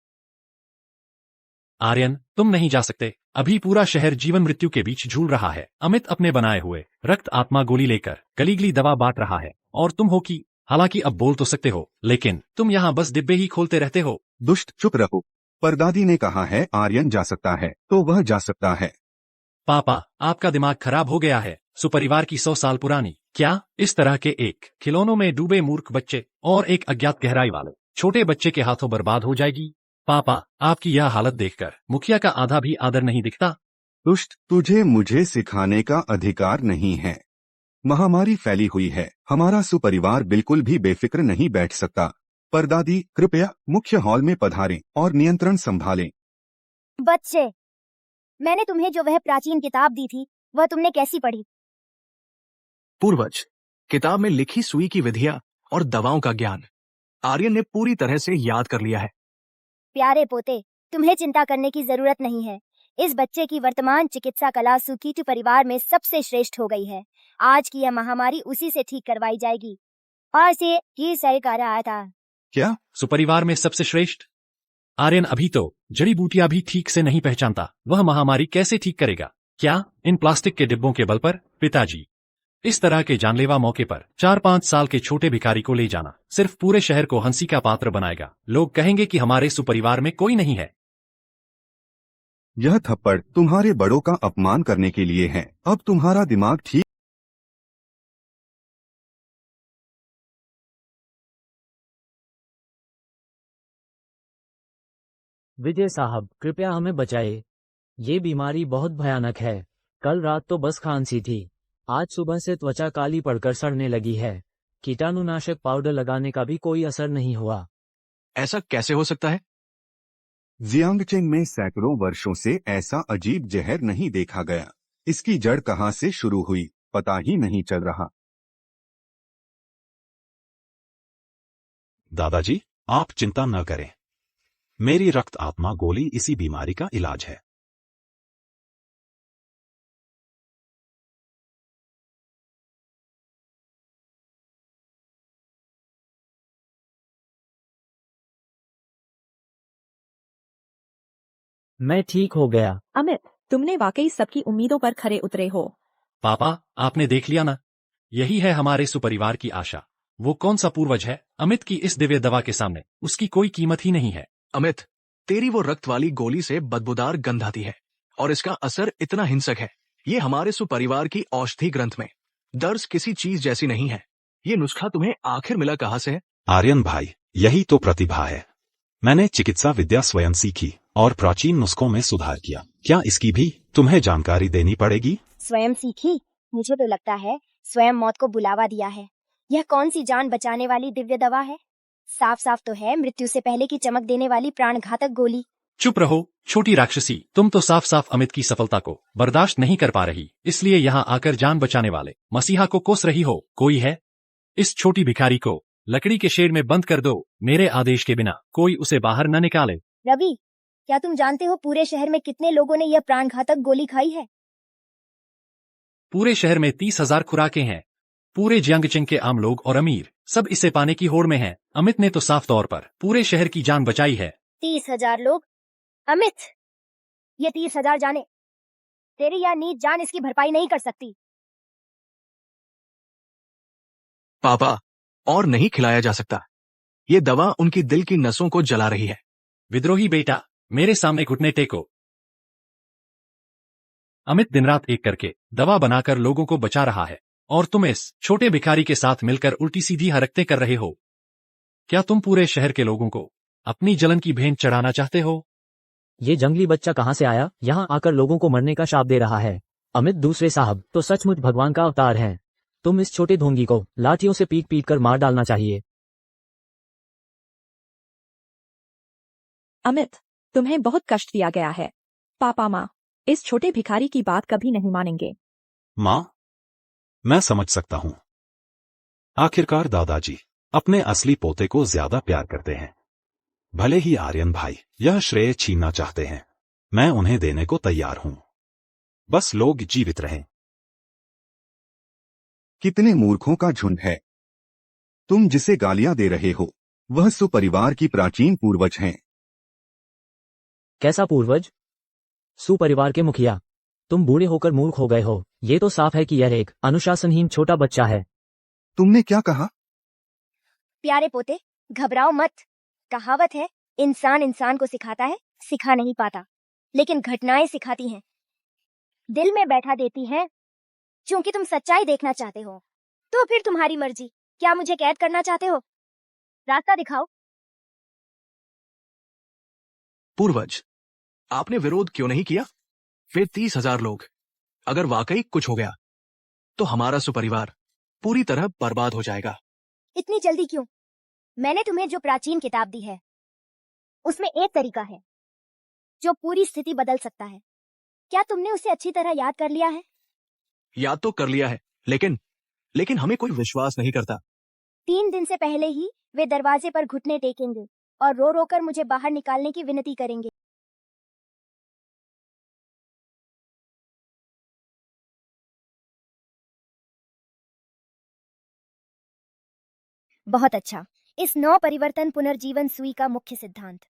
S5: आर्यन, तुम नहीं जा सकते। अभी पूरा शहर जीवन मृत्यु के बीच झूल रहा है। अमित अपने बनाए हुए रक्त आत्मा गोली लेकर गली गली दवा बांट रहा है और तुम हो कि हालांकि अब बोल तो सकते हो, लेकिन तुम यहाँ बस डिब्बे ही खोलते रहते हो।
S7: दुष्ट, चुप रहो। परदादी ने कहा है आर्यन जा सकता है तो वह जा सकता है।
S5: पापा, आपका दिमाग खराब हो गया है। सुपरिवार की 100 साल पुरानी क्या इस तरह के एक खिलौनों में डूबे मूर्ख बच्चे और एक अज्ञात गहराई वाले छोटे बच्चे के हाथों बर्बाद हो जाएगी। पापा, आपकी यह हालत देखकर मुखिया का आधा भी आदर नहीं दिखता।
S7: दुष्ट, तुझे मुझे सिखाने का अधिकार नहीं है। महामारी फैली हुई है, हमारा सुपरिवार बिल्कुल भी बेफिक्र नहीं बैठ सकता। परदादी, कृपया मुख्य हॉल में पधारें और नियंत्रण संभालें।
S1: बच्चे, मैंने तुम्हें जो वह प्राचीन किताब दी थी वह तुमने कैसी पढ़ी?
S2: पूर्वज, किताब में लिखी सुई की विधियां और दवाओं का ज्ञान आर्यन ने पूरी तरह से याद कर लिया है।
S1: प्यारे पोते, तुम्हें चिंता करने की जरूरत नहीं है। इस बच्चे की वर्तमान चिकित्सा कला सुकीटू परिवार में सबसे श्रेष्ठ हो गई है। आज की यह महामारी उसी से ठीक करवाई जाएगी। और से ये सही कर रहा था।
S7: क्या?
S5: सुपरिवार में सबसे श्रेष्ठ? आर्यन अभी तो जड़ी बूटियां भी ठीक से नहीं पहचानता, वह महामारी कैसे ठीक करेगा? क्या इन प्लास्टिक के डिब्बों के बल पर? पिताजी, इस तरह के जानलेवा मौके पर 4-5 साल के छोटे भिखारी को ले जाना सिर्फ पूरे शहर को हंसी का पात्र बनाएगा। लोग कहेंगे कि हमारे सुपरिवार में कोई नहीं है।
S7: यह थप्पड़ तुम्हारे बड़ों का अपमान करने के लिए है। अब तुम्हारा दिमाग ठीक।
S3: विजय साहब, कृपया हमें बचाइए। ये बीमारी बहुत भयानक है। कल रात तो बस खांसी थी, आज सुबह से त्वचा काली पड़कर सड़ने लगी है। कीटाणुनाशक पाउडर लगाने का भी कोई असर नहीं हुआ।
S2: ऐसा कैसे हो सकता है?
S7: जियांगचेंग में सैकड़ों वर्षों से ऐसा अजीब जहर नहीं देखा गया। इसकी जड़ कहाँ से शुरू हुई पता ही नहीं चल रहा।
S4: दादाजी, आप चिंता न करें। मेरी रक्त आत्मा गोली इसी बीमारी का इलाज है।
S3: मैं ठीक हो गया।
S6: अमित, तुमने वाकई सबकी उम्मीदों पर खरे उतरे हो।
S5: पापा, आपने देख लिया ना, यही है हमारे सुपरिवार की आशा। वो कौन सा पूर्वज है? अमित की इस दिव्य दवा के सामने उसकी कोई कीमत ही नहीं है।
S2: अमित, तेरी वो रक्त वाली गोली से बदबूदार गंध आती है और इसका असर इतना हिंसक है। ये हमारे सुपरिवार की औषधि ग्रंथ में दर्ज किसी चीज जैसी नहीं है। ये नुस्खा तुम्हें आखिर मिला कहाँ से है?
S4: आर्यन भाई, यही तो प्रतिभा है। मैंने चिकित्सा विद्या स्वयं सीखी और प्राचीन नुस्खों में सुधार किया। क्या इसकी भी तुम्हें जानकारी देनी पड़ेगी?
S1: स्वयं सीखी? मुझे तो लगता है स्वयं मौत को बुलावा दिया है। यह कौन सी जान बचाने वाली दिव्य दवा है? साफ साफ तो है मृत्यु से पहले की चमक देने वाली प्राणघातक गोली।
S5: चुप रहो छोटी राक्षसी, तुम तो साफ साफ अमित की सफलता को बर्दाश्त नहीं कर पा रही, इसलिए यहाँ आकर जान बचाने वाले मसीहा को कोस रही हो। कोई है? इस छोटी भिखारी को लकड़ी के शेड में बंद कर दो। मेरे आदेश के बिना कोई उसे बाहर न निकाले।
S1: रवि, क्या तुम जानते हो पूरे शहर में कितने लोगों ने यह प्राणघातक गोली खाई है?
S5: पूरे शहर में 30,000 खुराकें हैं। पूरे जियांगचिंग के आम लोग और अमीर सब इसे पाने की होड़ में हैं। अमित ने तो साफ तौर पर पूरे शहर की जान बचाई है।
S1: 30,000 लोग? अमित, ये 30,000 जाने तेरी यह नीच जान इसकी भरपाई नहीं कर सकती।
S2: पापा, और नहीं खिलाया जा सकता। ये दवा उनकी दिल की नसों को जला रही है।
S5: विद्रोही बेटा, मेरे सामने घुटने टेको। अमित दिन रात एक करके दवा बनाकर लोगों को बचा रहा है और तुम इस छोटे भिखारी के साथ मिलकर उल्टी सीधी हरकतें कर रहे हो। क्या तुम पूरे शहर के लोगों को अपनी जलन की भेंट चढ़ाना चाहते हो?
S3: ये जंगली बच्चा कहाँ से आया? यहाँ आकर लोगों को मरने का शाप दे रहा है। अमित दूसरे साहब तो सचमुच भगवान का अवतार है। तुम इस छोटे ढोंगी को लाठियों से पीट पीट कर मार डालना चाहिए।
S6: अमित, तुम्हें बहुत कष्ट दिया गया है। पापा माँ इस छोटे भिखारी की बात कभी नहीं मानेंगे।
S4: माँ, मैं समझ सकता हूँ। आखिरकार दादाजी अपने असली पोते को ज्यादा प्यार करते हैं। भले ही आर्यन भाई यह श्रेय छीनना चाहते हैं, मैं उन्हें देने को तैयार हूं। बस लोग जीवित रहें।
S7: कितने मूर्खों का झुंड है। तुम जिसे गालियां दे रहे हो वह सुपरिवार की प्राचीन पूर्वज हैं।
S3: कैसा पूर्वज? सुपरिवार के मुखिया। तुम बूढ़े होकर मूर्ख हो गए हो। ये तो साफ है कि यह एक अनुशासनहीन छोटा बच्चा है।
S7: तुमने क्या कहा?
S1: प्यारे पोते, घबराओ मत। कहावत है, इंसान इंसान को सिखाता है, सिखा नहीं पाता, लेकिन घटनाएं सिखाती हैं, दिल में बैठा देती हैं। क्योंकि तुम सच्चाई देखना चाहते हो तो फिर तुम्हारी मर्जी। क्या मुझे कैद करना चाहते हो? रास्ता दिखाओ।
S2: पूर्वज, आपने विरोध क्यों नहीं किया? फिर 30,000 लोग, अगर वाकई कुछ हो गया तो हमारा सुपरिवार पूरी तरह बर्बाद हो जाएगा।
S1: इतनी जल्दी क्यों? मैंने तुम्हें जो प्राचीन किताब दी है उसमें एक तरीका है जो पूरी स्थिति बदल सकता है। क्या तुमने उसे अच्छी तरह याद कर लिया है?
S2: याद तो कर लिया है, लेकिन हमें कोई विश्वास नहीं करता।
S1: 3 दिन से पहले ही वे दरवाजे पर घुटने टेकेंगे और रो रो कर मुझे बाहर निकालने की विनती करेंगे। बहुत अच्छा। इस नौ परिवर्तन पुनर्जीवन सुई का मुख्य सिद्धांत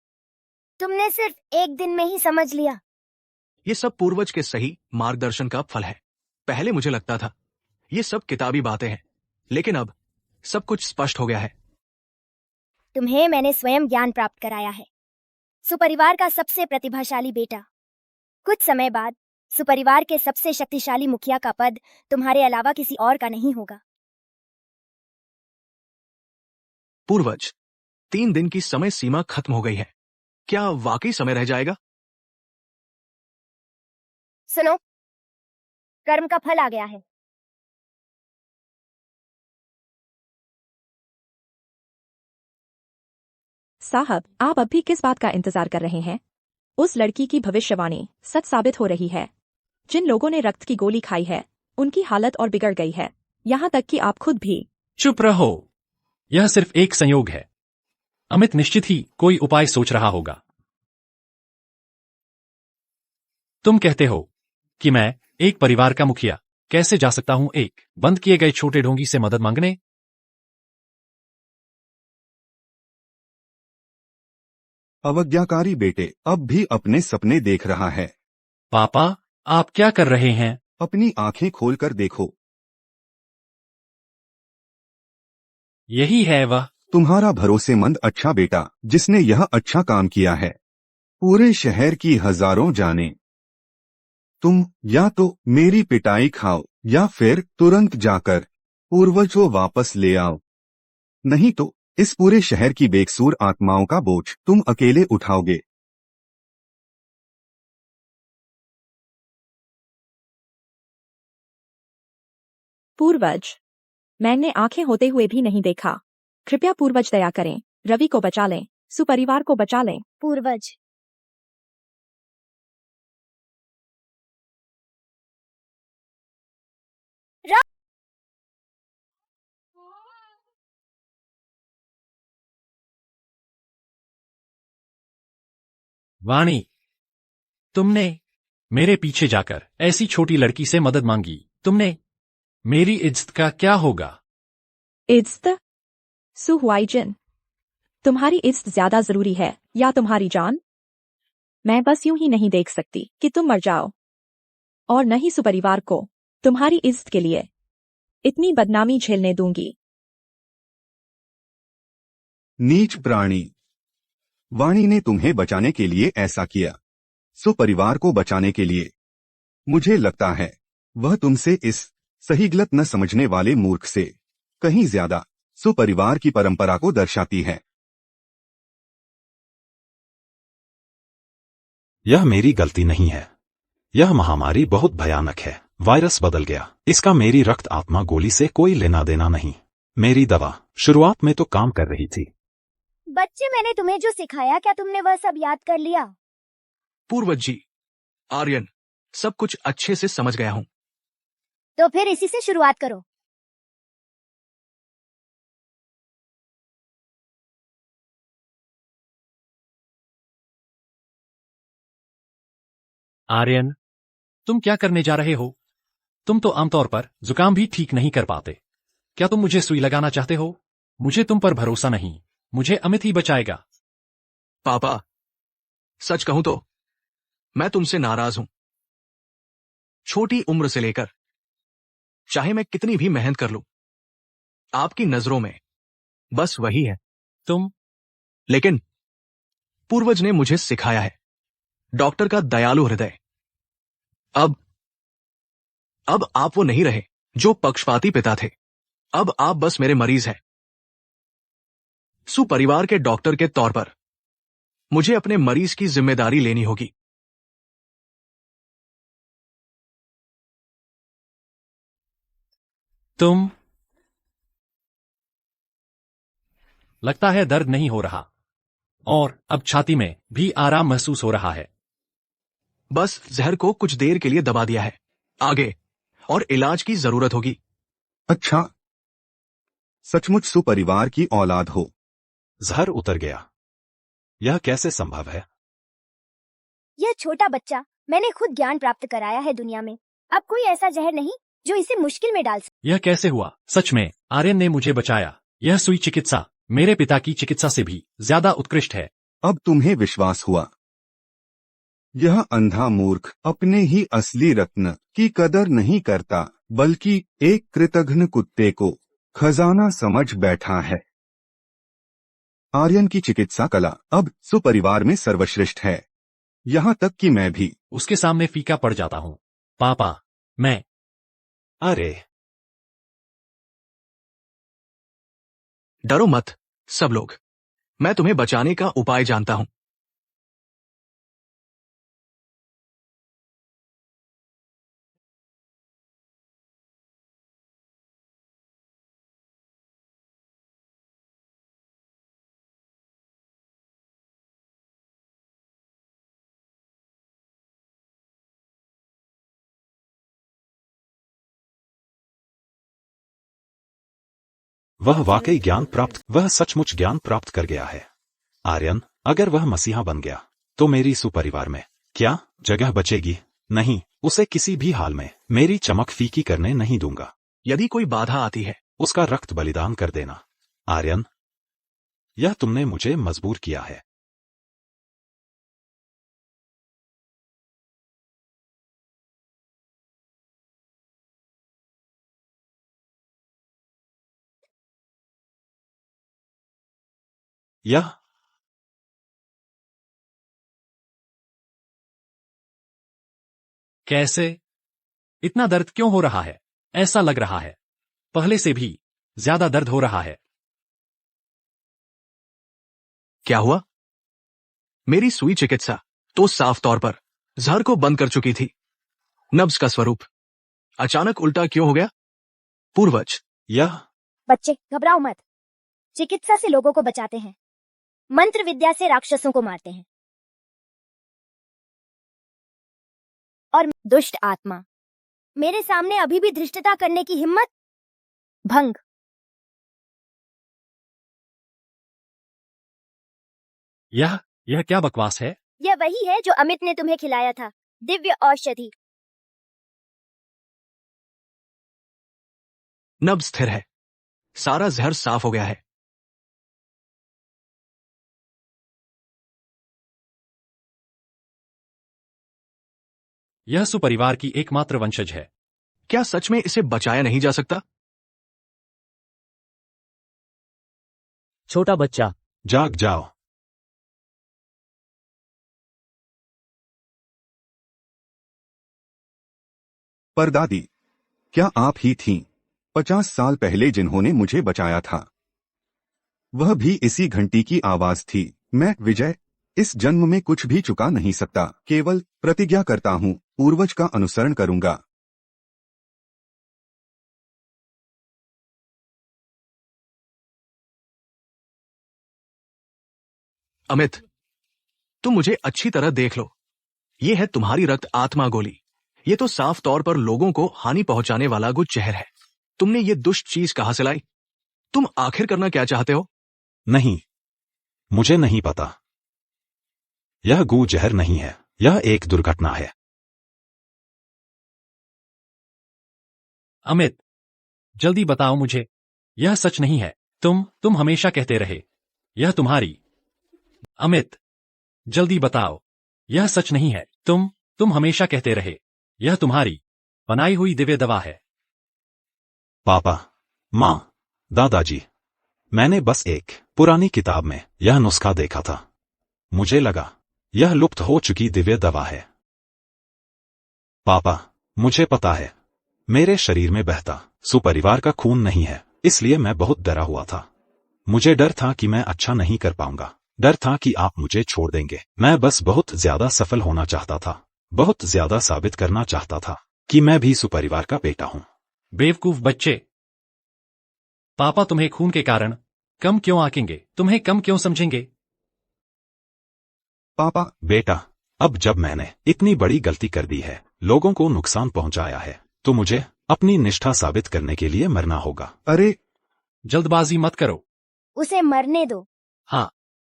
S1: तुमने सिर्फ एक दिन में ही समझ लिया।
S2: ये सब पूर्वज के सही मार्गदर्शन का फल है। पहले मुझे लगता था ये सब किताबी बातें हैं, लेकिन अब सब कुछ स्पष्ट हो गया है।
S1: तुम्हें मैंने स्वयं ज्ञान प्राप्त कराया है। सुपरिवार का सबसे प्रतिभाशाली बेटा। कुछ समय बाद सुपरिवार के सबसे शक्तिशाली मुखिया का पद तुम्हारे अलावा किसी और का नहीं होगा।
S2: पूर्वज, 3 दिन की समय सीमा खत्म हो गई है। क्या वाकई समय रह जाएगा?
S1: सुनो, कर्म का फल आ गया है।
S6: साहब, आप अब भी किस बात का इंतजार कर रहे हैं? उस लड़की की भविष्यवाणी सच साबित हो रही है। जिन लोगों ने रक्त की गोली खाई है उनकी हालत और बिगड़ गई है, यहाँ तक कि आप खुद भी।
S5: चुप रहो, यह सिर्फ एक संयोग है। अमित निश्चित ही कोई उपाय सोच रहा होगा। तुम कहते हो कि मैं एक परिवार का मुखिया कैसे जा सकता हूं एक बंद किए गए छोटे ढोंगी से मदद मांगने?
S7: अवज्ञाकारी बेटे अब भी अपने सपने देख रहा है।
S5: पापा, आप क्या कर रहे हैं?
S7: अपनी आंखें खोलकर देखो।
S5: यही है वह
S7: तुम्हारा भरोसेमंद अच्छा बेटा जिसने यह अच्छा काम किया है। पूरे शहर की हजारों जाने। तुम या तो मेरी पिटाई खाओ या फिर तुरंत जाकर पूर्वज को वापस ले आओ, नहीं तो इस पूरे शहर की बेकसूर आत्माओं का बोझ तुम अकेले उठाओगे।
S6: पूर्वज, मैंने आंखें होते हुए भी नहीं देखा। कृपया पूर्वज दया करें, रवि को बचा लें, सुपरिवार को बचा लें।
S1: पूर्वज,
S5: वाणी, तुमने मेरे पीछे जाकर ऐसी छोटी लड़की से मदद मांगी। तुमने मेरी इज्जत का क्या होगा?
S6: इज्जत? सुहुआइजिन, तुम्हारी इज्जत ज्यादा जरूरी है या तुम्हारी जान? मैं बस यूं ही नहीं देख सकती कि तुम मर जाओ, और न ही सुपरिवार को तुम्हारी इज्जत के लिए इतनी बदनामी झेलने दूंगी।
S7: नीच प्राणी, वाणी ने तुम्हें बचाने के लिए ऐसा किया, सुपरिवार को बचाने के लिए। मुझे लगता है वह तुमसे इस सही गलत न समझने वाले मूर्ख से कहीं ज्यादा सुपरिवार की परंपरा को दर्शाती है।
S4: यह मेरी गलती नहीं है। यह महामारी बहुत भयानक है। वायरस बदल गया। इसका मेरी रक्त आत्मा गोली से कोई लेना देना नहीं। मेरी दवा शुरुआत में तो काम कर रही थी।
S1: बच्चे, मैंने तुम्हें जो सिखाया, क्या तुमने वह सब याद कर लिया?
S2: पूर्वज जी, आर्यन, सब कुछ अच्छे से समझ गया हूँ।
S1: तो फिर इसी से शुरुआत करो।
S5: आर्यन, तुम क्या करने जा रहे हो? तुम तो आमतौर पर जुकाम भी ठीक नहीं कर पाते। क्या तुम मुझे सुई लगाना चाहते हो? मुझे तुम पर भरोसा नहीं। मुझे अमित ही बचाएगा।
S2: पापा, सच कहूं तो मैं तुमसे नाराज हूं। छोटी उम्र से लेकर चाहे मैं कितनी भी मेहनत कर लूं, आपकी नजरों में बस वही है।
S5: तुम
S2: लेकिन पूर्वज ने मुझे सिखाया है डॉक्टर का दयालु हृदय। अब आप वो नहीं रहे जो पक्षपाती पिता थे। अब आप बस मेरे मरीज हैं। सुपरिवार के डॉक्टर के तौर पर मुझे अपने मरीज की जिम्मेदारी लेनी होगी।
S5: तुम लगता है दर्द नहीं हो रहा, और अब छाती में भी आराम महसूस हो रहा है।
S2: बस जहर को कुछ देर के लिए दबा दिया है। आगे और इलाज की जरूरत होगी।
S7: अच्छा, सचमुच सुपरिवार की औलाद हो।
S4: जहर उतर गया। यह कैसे संभव है?
S1: यह छोटा बच्चा, मैंने खुद ज्ञान प्राप्त कराया है दुनिया में। अब कोई ऐसा जहर नहीं जो इसे मुश्किल में डाल सके।
S5: यह कैसे हुआ? सच में आर्यन ने मुझे बचाया। यह सुई चिकित्सा मेरे पिता की चिकित्सा से भी ज्यादा उत्कृष्ट है।
S7: अब तुम्हें विश्वास हुआ। यह अंधा मूर्ख अपने ही असली रत्न की कदर नहीं करता, बल्कि एक कृतघ्न कुत्ते को खजाना समझ बैठा है। आर्यन की चिकित्सा कला अब सुपरिवार में सर्वश्रेष्ठ है, यहाँ तक कि मैं भी
S5: उसके सामने फीका पड़ जाता हूँ। पापा, मैं
S4: अरे
S2: डरो मत सब लोग, मैं तुम्हें बचाने का उपाय जानता हूं।
S4: वह वाकई ज्ञान प्राप्त, वह सचमुच ज्ञान प्राप्त कर गया है। आर्यन, अगर वह मसीहा बन गया तो मेरी सुपरिवार में क्या जगह बचेगी? नहीं, उसे किसी भी हाल में मेरी चमक फीकी करने नहीं दूंगा।
S2: यदि कोई बाधा आती है,
S4: उसका रक्त बलिदान कर देना। आर्यन, यह तुमने मुझे मजबूर किया है। यह
S5: कैसे? इतना दर्द क्यों हो रहा है? ऐसा लग रहा है पहले से भी ज्यादा दर्द हो रहा है।
S2: क्या हुआ? मेरी सुई चिकित्सा तो साफ तौर पर जहर को बंद कर चुकी थी। नब्ज का स्वरूप अचानक उल्टा क्यों हो गया? पूर्वज।
S4: यह
S1: बच्चे घबराओ मत। चिकित्सा से लोगों को बचाते हैं, मंत्र विद्या से राक्षसों को मारते हैं। और दुष्ट आत्मा, मेरे सामने अभी भी धृष्टता करने की हिम्मत? भंग।
S5: यह क्या बकवास है?
S1: यह वही है जो अमित ने तुम्हें खिलाया था, दिव्य औषधि।
S2: नब्ज स्थिर है, सारा जहर साफ हो गया है।
S5: यह सुपरिवार की एकमात्र वंशज है।
S2: क्या सच में इसे बचाया नहीं जा सकता?
S3: छोटा बच्चा,
S4: जाग जाओ।
S7: परदादी, क्या आप ही थीं 50 साल पहले जिन्होंने मुझे बचाया था? वह भी इसी घंटी की आवाज थी। मैं विजय इस जन्म में कुछ भी चुका नहीं सकता, केवल प्रतिज्ञा करता हूँ पूर्वज का अनुसरण करूंगा।
S2: अमित, तुम मुझे अच्छी तरह देख लो। ये है तुम्हारी रक्त आत्मा गोली। ये तो साफ तौर पर लोगों को हानि पहुंचाने वाला गु जहर है। तुमने ये दुष्ट चीज कहां से लाई? तुम आखिर करना क्या चाहते हो?
S4: नहीं, मुझे नहीं पता। यह गू जहर नहीं है, यह एक दुर्घटना है।
S5: अमित, जल्दी बताओ मुझे। यह सच नहीं है। तुम हमेशा कहते रहे यह तुम्हारी। अमित, जल्दी बताओ। यह सच नहीं है। तुम हमेशा कहते रहे यह तुम्हारी बनाई हुई दिव्य दवा है।
S4: पापा, माँ, दादाजी, मैंने बस एक पुरानी किताब में यह नुस्खा देखा था। मुझे लगा यह लुप्त हो चुकी दिव्य दवा है। पापा, मुझे पता है मेरे शरीर में बहता सुपरिवार का खून नहीं है, इसलिए मैं बहुत डरा हुआ था। मुझे डर था कि मैं अच्छा नहीं कर पाऊंगा, डर था कि आप मुझे छोड़ देंगे। मैं बस बहुत ज्यादा सफल होना चाहता था, बहुत ज्यादा साबित करना चाहता था कि मैं भी सुपरिवार का बेटा हूं।
S5: बेवकूफ बच्चे, पापा तुम्हें खून के कारण कम क्यों आंकेंगे, तुम्हें कम क्यों समझेंगे?
S7: पापा,
S4: बेटा, अब जब मैंने इतनी बड़ी गलती कर दी है, लोगों को नुकसान पहुंचाया है, तो मुझे अपनी निष्ठा साबित करने के लिए मरना होगा।
S7: अरे
S5: जल्दबाजी मत करो।
S1: उसे मरने दो।
S5: हाँ,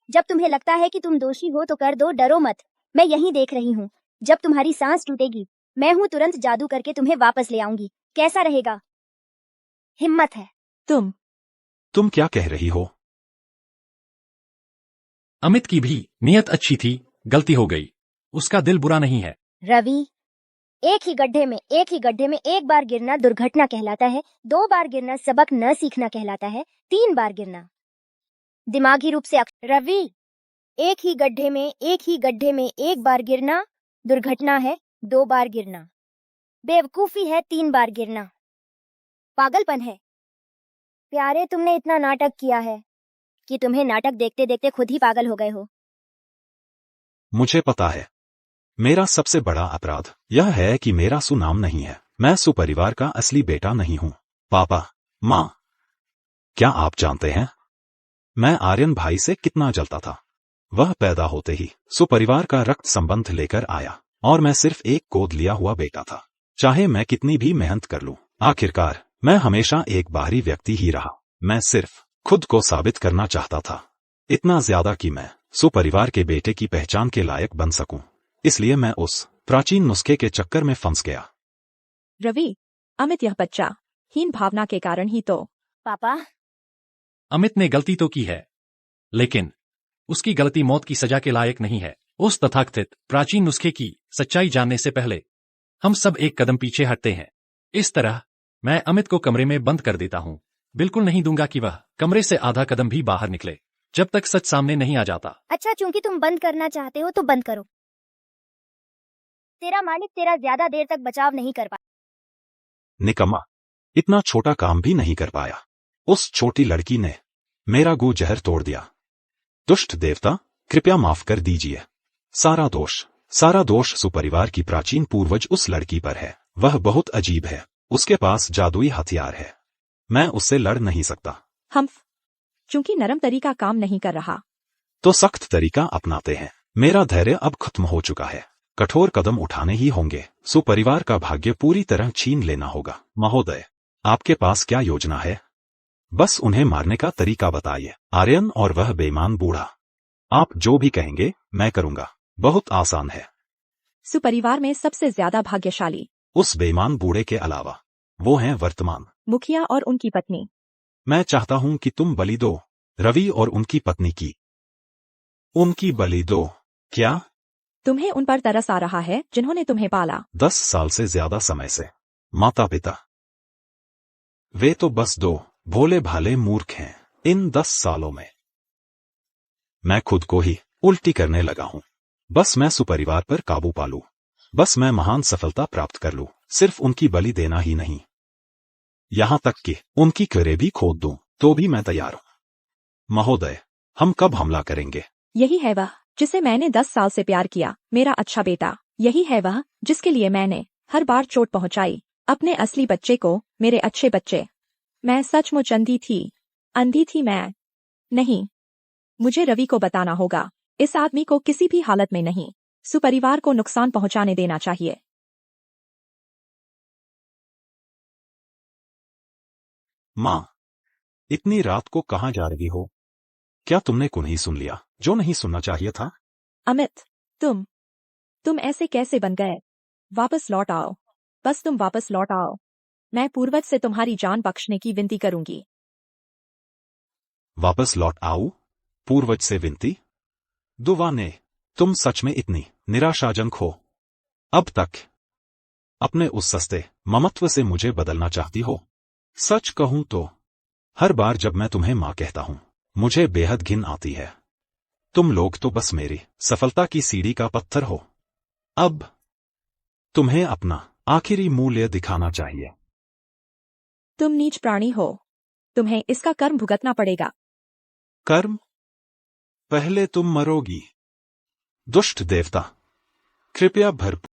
S1: जब तुम्हें लगता है कि तुम दोषी हो तो कर दो, डरो मत। मैं यहीं देख रही हूँ। जब तुम्हारी सांस टूटेगी, मैं हूँ, तुरंत जादू करके तुम्हें वापस ले आऊंगी। कैसा रहेगा? हिम्मत है?
S4: तुम क्या कह रही हो?
S5: अमित की भी नियत अच्छी थी, गलती हो गई। उसका दिल बुरा नहीं है।
S1: रवि, एक ही गड्ढे में एक बार गिरना दुर्घटना कहलाता है, 2 बार गिरना सबक न सीखना कहलाता है, 3 बार गिरना दिमागी रूप से रवि, एक ही गड्ढे में एक बार गिरना दुर्घटना है, 2 बार गिरना बेवकूफी है, 3 बार गिरना पागलपन है। प्यारे, तुमने इतना नाटक किया है कि तुम्हें नाटक देखते देखते खुद ही पागल हो गए हो।
S4: मुझे पता है, मेरा सबसे बड़ा अपराध यह है कि मेरा सुनाम नहीं है। मैं सुपरिवार का असली बेटा नहीं हूं। पापा, माँ, क्या आप जानते हैं मैं आर्यन भाई से कितना जलता था? वह पैदा होते ही सुपरिवार का रक्त संबंध लेकर आया और मैं सिर्फ एक गोद लिया हुआ बेटा था। चाहे मैं कितनी भी मेहनत कर लूं, आखिरकार मैं हमेशा एक बाहरी व्यक्ति ही रहा। मैं सिर्फ खुद को साबित करना चाहता था, इतना ज्यादा कि मैं सुपरिवार के बेटे की पहचान के लायक बन सकूं। इसलिए मैं उस प्राचीन नुस्खे के चक्कर में फंस गया।
S6: रवि, अमित यह बच्चा हीन भावना के कारण ही तो।
S1: पापा,
S5: अमित ने गलती तो की है, लेकिन उसकी गलती मौत की सजा के लायक नहीं है। उस तथाकथित प्राचीन नुस्खे की सच्चाई जानने से पहले हम सब एक कदम पीछे हटते हैं। इस तरह मैं अमित को कमरे में बंद कर देता हूँ। बिल्कुल नहीं दूंगा कि वह कमरे से आधा कदम भी बाहर निकले, जब तक सच सामने नहीं आ जाता।
S1: अच्छा, चूंकि तुम बंद करना चाहते हो तो बंद करो। तेरा मालिक तेरा ज्यादा देर तक बचाव नहीं कर पाया।
S4: निकम्मा, इतना छोटा काम भी नहीं कर पाया। उस छोटी लड़की ने मेरा गू जहर तोड़ दिया। दुष्ट देवता, कृपया माफ कर दीजिए। सारा दोष सुपरिवार की प्राचीन पूर्वज उस लड़की पर है। वह बहुत अजीब है, उसके पास जादुई हथियार है। मैं उससे लड़ नहीं सकता।
S6: हम्फ। चूंकि नरम तरीका काम नहीं कर रहा,
S4: तो सख्त तरीका अपनाते हैं। मेरा धैर्य अब खत्म हो चुका है। कठोर कदम उठाने ही होंगे। सुपरिवार का भाग्य पूरी तरह छीन लेना होगा। महोदय, आपके पास क्या योजना है? बस उन्हें मारने का तरीका बताइए। आर्यन और वह बेईमान बूढ़ा। आप जो भी कहेंगे मैं करूंगा। बहुत आसान है।
S6: सुपरिवार में सबसे ज्यादा भाग्यशाली
S4: उस बेईमान बूढ़े के अलावा वो हैं वर्तमान।
S6: मुखिया और उनकी पत्नी।
S4: मैं चाहता हूं कि तुम बलि दो रवि और उनकी पत्नी की। उनकी बलि दो। क्या?
S6: तुम्हें उन पर तरस आ रहा है जिन्होंने तुम्हें पाला।
S4: 10 साल से ज्यादा समय से। माता पिता, वे तो बस दो भोले भाले मूर्ख हैं। इन 10 सालों में मैं खुद को ही उल्टी करने लगा हूं। बस मैं सुपरिवार पर काबू पालूं। बस मैं महान सफलता प्राप्त कर लूं। सिर्फ उनकी बलि देना ही नहीं, यहां तक कि उनकी करें भी खोद दूं तो भी मैं तैयार हूं। महोदय, हम कब हमला करेंगे?
S6: यही है वह जिसे मैंने 10 साल से प्यार किया, मेरा अच्छा बेटा। यही है वह जिसके लिए मैंने हर बार चोट पहुंचाई। अपने असली बच्चे को, मेरे अच्छे बच्चे। मैं सचमुच अंधी थी मैं। नहीं, मुझे रवि को बताना होगा। इस आदमी को किसी भी हालत में नहीं सुपरिवार को नुकसान पहुंचाने देना चाहिए।
S4: मां, इतनी रात को कहां जा रही हो? क्या तुमने को नहीं सुन लिया जो नहीं सुनना चाहिए था?
S6: अमित, तुम ऐसे कैसे बन गए? वापस लौट आओ। बस तुम वापस लौट आओ। मैं पूर्वज से तुम्हारी जान बख्शने की विनती करूंगी।
S4: वापस लौट आओ? पूर्वज से विनती? दुवाने, तुम सच में इतनी निराशाजनक हो? अब तक अपने उस सस्ते ममत्व से मुझे बदलना चाहती हो? सच कहूं तो हर बार जब मैं तुम्हें मां कहता हूं, मुझे बेहद घिन आती है। तुम लोग तो बस मेरी सफलता की सीढ़ी का पत्थर हो। अब तुम्हें अपना आखिरी मूल्य दिखाना चाहिए।
S6: तुम नीच प्राणी हो। तुम्हें इसका कर्म भुगतना पड़ेगा।
S4: कर्म? पहले तुम मरोगी। दुष्ट देवता, कृपया भरपूर।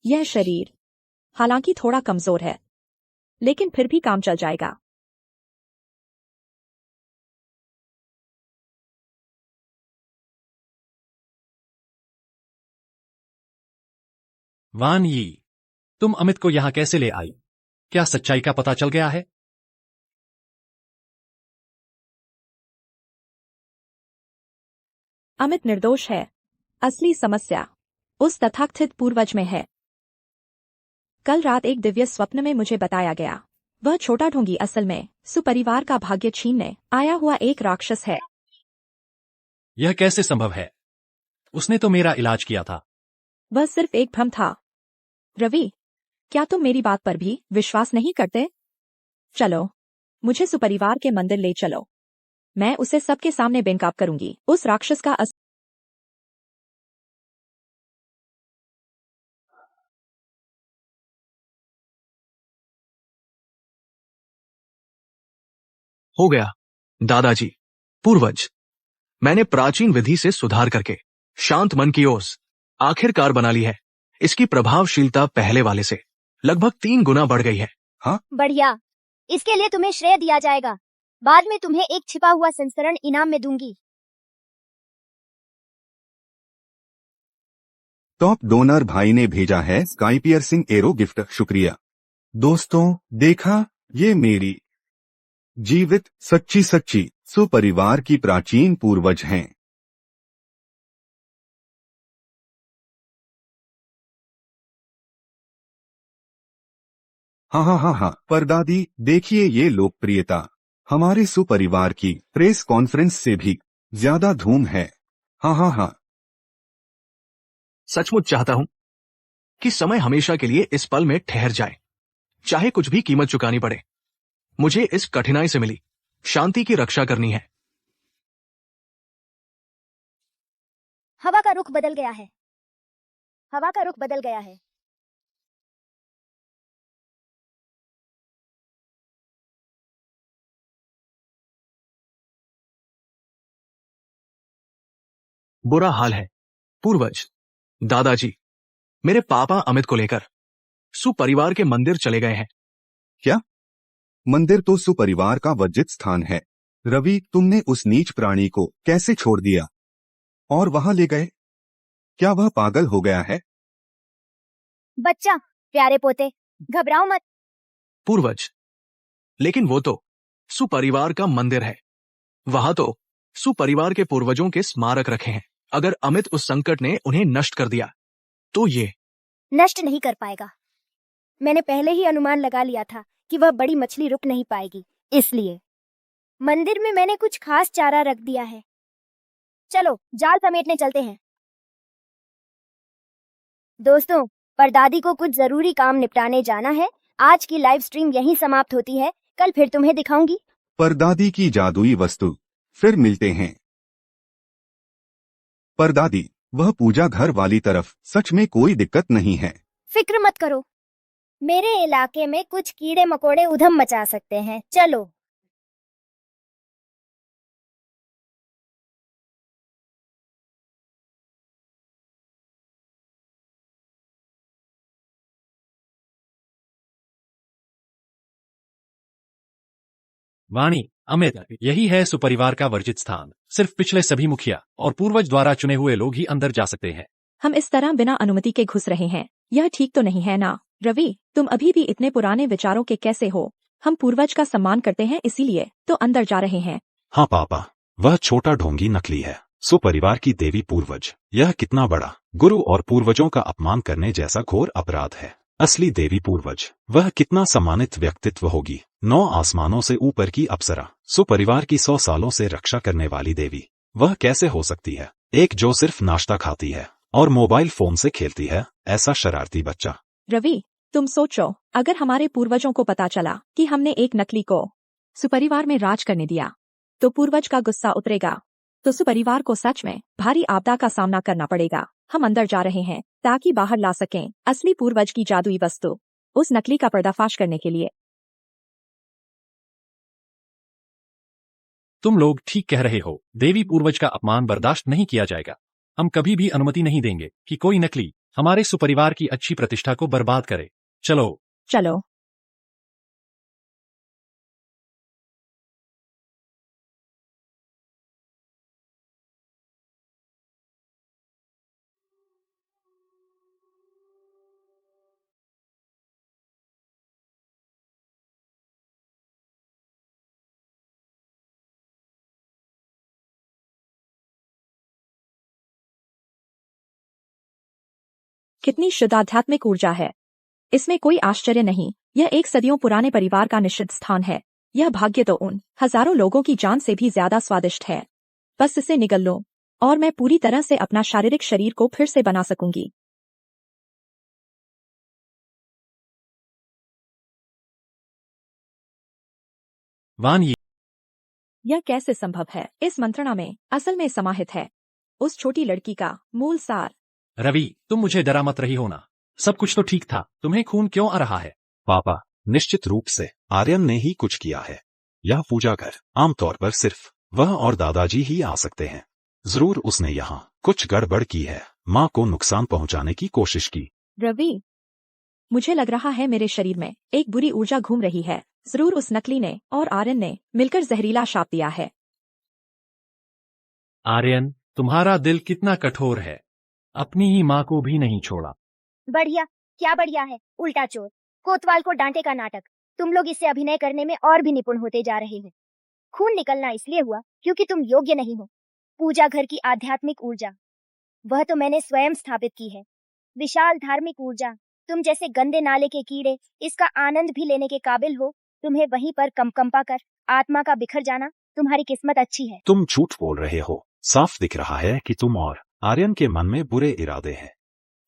S6: यह शरीर हालांकि थोड़ा कमजोर है, लेकिन फिर भी काम चल जाएगा।
S5: वान यी, तुम अमित को यहां कैसे ले आई? क्या सच्चाई का पता चल गया है?
S6: अमित निर्दोष है। असली समस्या उस तथाकथित पूर्वज में है। कल रात एक दिव्य स्वप्न में मुझे बताया गया, वह छोटा ढोंगी असल में सुपरिवार का भाग्य छीनने आया हुआ एक राक्षस है।
S5: यह कैसे संभव है? उसने तो मेरा इलाज किया था।
S6: वह सिर्फ एक भ्रम था। रवि, क्या तुम मेरी बात पर भी विश्वास नहीं करते? चलो, मुझे सुपरिवार के मंदिर ले चलो। मैं उसे सबके सामने बेनकाब करूंगी। उस राक्षस का
S2: हो गया दादाजी। पूर्वज, मैंने प्राचीन विधि से सुधार करके शांत मन की ओस आखिरकार बना ली है। इसकी प्रभावशीलता पहले वाले से लगभग 3 गुना बढ़ गई है।
S1: बढ़िया, इसके लिए तुम्हें श्रेय दिया जाएगा। बाद में तुम्हें एक छिपा हुआ संस्करण इनाम में दूंगी।
S7: टॉप डोनर भाई ने भेजा है स्काई पियर्सिंग एरो गिफ्ट। शुक्रिया दोस्तों। देखा, ये मेरी जीवित सच्ची सुपरिवार की प्राचीन पूर्वज हैं। हाँ, परदादी, देखिए ये लोकप्रियता हमारे सुपरिवार की प्रेस कॉन्फ्रेंस से भी ज्यादा धूम है। हाँ।
S2: सचमुच चाहता हूं कि समय हमेशा के लिए इस पल में ठहर जाए, चाहे कुछ भी कीमत चुकानी पड़े। मुझे इस कठिनाई से मिली शांति की रक्षा करनी है।
S1: हवा का रुख बदल गया है। हवा का रुख बदल गया है।
S2: बुरा हाल है। पूर्वज, दादाजी मेरे पापा अमित को लेकर सुपरिवार के मंदिर चले गए हैं।
S7: क्या? मंदिर तो सुपरिवार का वर्जित स्थान है। रवि, तुमने उस नीच प्राणी को कैसे छोड़ दिया और वहां ले गए? क्या वह पागल हो गया है?
S1: बच्चा, प्यारे पोते, घबराओ मत।
S2: पूर्वज, लेकिन वो तो सुपरिवार का मंदिर है। वहां तो सुपरिवार के पूर्वजों के स्मारक रखे हैं। अगर अमित उस संकट ने उन्हें नष्ट कर दिया तो ये
S1: नष्ट नहीं कर पाएगा। मैंने पहले ही अनुमान लगा लिया था कि वह बड़ी मछली रुक नहीं पाएगी, इसलिए मंदिर में मैंने कुछ खास चारा रख दिया है। चलो जाल समेटने चलते हैं। दोस्तों, परदादी को कुछ जरूरी काम निपटाने जाना है। आज की लाइव स्ट्रीम यहीं समाप्त होती है। कल फिर तुम्हें दिखाऊंगी
S7: परदादी की जादुई वस्तु। फिर मिलते हैं। परदादी, वह पूजा घर वाली तरफ सच में कोई दिक्कत नहीं है।
S1: फिक्र मत करो, मेरे इलाके में कुछ कीड़े मकोड़े उधम मचा सकते हैं। चलो।
S5: वाणी, अमित, यही है सुपरिवार का वर्जित स्थान। सिर्फ पिछले सभी मुखिया और पूर्वज द्वारा चुने हुए लोग ही अंदर जा सकते हैं।
S6: हम इस तरह बिना अनुमति के घुस रहे हैं। यह ठीक तो नहीं है ना? रवि, तुम अभी भी इतने पुराने विचारों के कैसे हो? हम पूर्वज का सम्मान करते हैं, इसीलिए तो अंदर जा रहे हैं।
S4: हाँ पापा, वह छोटा ढोंगी नकली है। सुपरिवार की देवी पूर्वज। यह कितना बड़ा गुरु और पूर्वजों का अपमान करने जैसा घोर अपराध है। असली देवी पूर्वज, वह कितना सम्मानित व्यक्तित्व होगी। 9 आसमानों से ऊपर की अप्सरा, सुपरिवार की 100 सालों से रक्षा करने वाली देवी। वह कैसे हो सकती है? एक जो सिर्फ नाश्ता खाती है और मोबाइल फोन से खेलती है, ऐसा शरारती बच्चा।
S6: रवि, तुम सोचो, अगर हमारे पूर्वजों को पता चला कि हमने एक नकली को सुपरिवार में राज करने दिया, तो पूर्वज का गुस्सा उतरेगा। तो सुपरिवार को सच में भारी आपदा का सामना करना पड़ेगा। हम अंदर जा रहे हैं ताकि बाहर ला सकें असली पूर्वज की जादुई वस्तु, उस नकली का पर्दाफाश करने के लिए।
S5: तुम लोग ठीक कह रहे हो। देवी पूर्वज का अपमान बर्दाश्त नहीं किया जाएगा। हम कभी भी अनुमति नहीं देंगे कि कोई नकली हमारे सुपरिवार की अच्छी प्रतिष्ठा को बर्बाद करे। चलो।
S6: चलो। कितनी शुद्ध आध्यात्मिक ऊर्जा है। इसमें कोई आश्चर्य नहीं, यह एक सदियों पुराने परिवार का निश्चित स्थान है। यह भाग्य तो उन हजारों लोगों की जान से भी ज्यादा स्वादिष्ट है। बस इसे निगल लो और मैं पूरी तरह से अपना शारीरिक शरीर को फिर से बना सकूंगी।
S5: वान,
S6: यह कैसे संभव है? इस मंत्रणा में असल में समाहित है उस छोटी लड़की का मूल सार।
S5: रवि, तुम मुझे डरा मत रही हो ना। सब कुछ तो ठीक था। तुम्हें खून क्यों आ रहा है?
S4: पापा, निश्चित रूप से आर्यन ने ही कुछ किया है। यह पूजा घर आमतौर पर सिर्फ वह और दादाजी ही आ सकते हैं। जरूर उसने यहाँ कुछ गड़बड़ की है, माँ को नुकसान पहुँचाने की कोशिश की।
S6: रवि, मुझे लग रहा है मेरे शरीर में एक बुरी ऊर्जा घूम रही है। जरूर उस नकली ने और आर्यन ने मिलकर जहरीला शाप दिया है।
S5: आर्यन, तुम्हारा दिल कितना कठोर है। अपनी ही माँ को भी नहीं छोड़ा।
S1: बढ़िया, क्या बढ़िया है? उल्टा चोर, कोतवाल को डांटे का नाटक। तुम लोग इससे अभिनय करने में और भी निपुण होते जा रहे हो। खून निकलना इसलिए हुआ क्योंकि तुम योग्य नहीं हो। पूजा घर की आध्यात्मिक ऊर्जा, वह तो मैंने स्वयं स्थापित की है। विशाल धार्मिक ऊर्जा, तुम जैसे गंदे नाले के कीड़े इसका आनंद भी लेने के काबिल हो। तुम्हें वहीं पर कंपा कर आत्मा का बिखर जाना, तुम्हारी किस्मत अच्छी है।
S4: तुम झूठ बोल रहे हो। साफ दिख रहा है कि तुम और आर्यन के मन में बुरे इरादे हैं।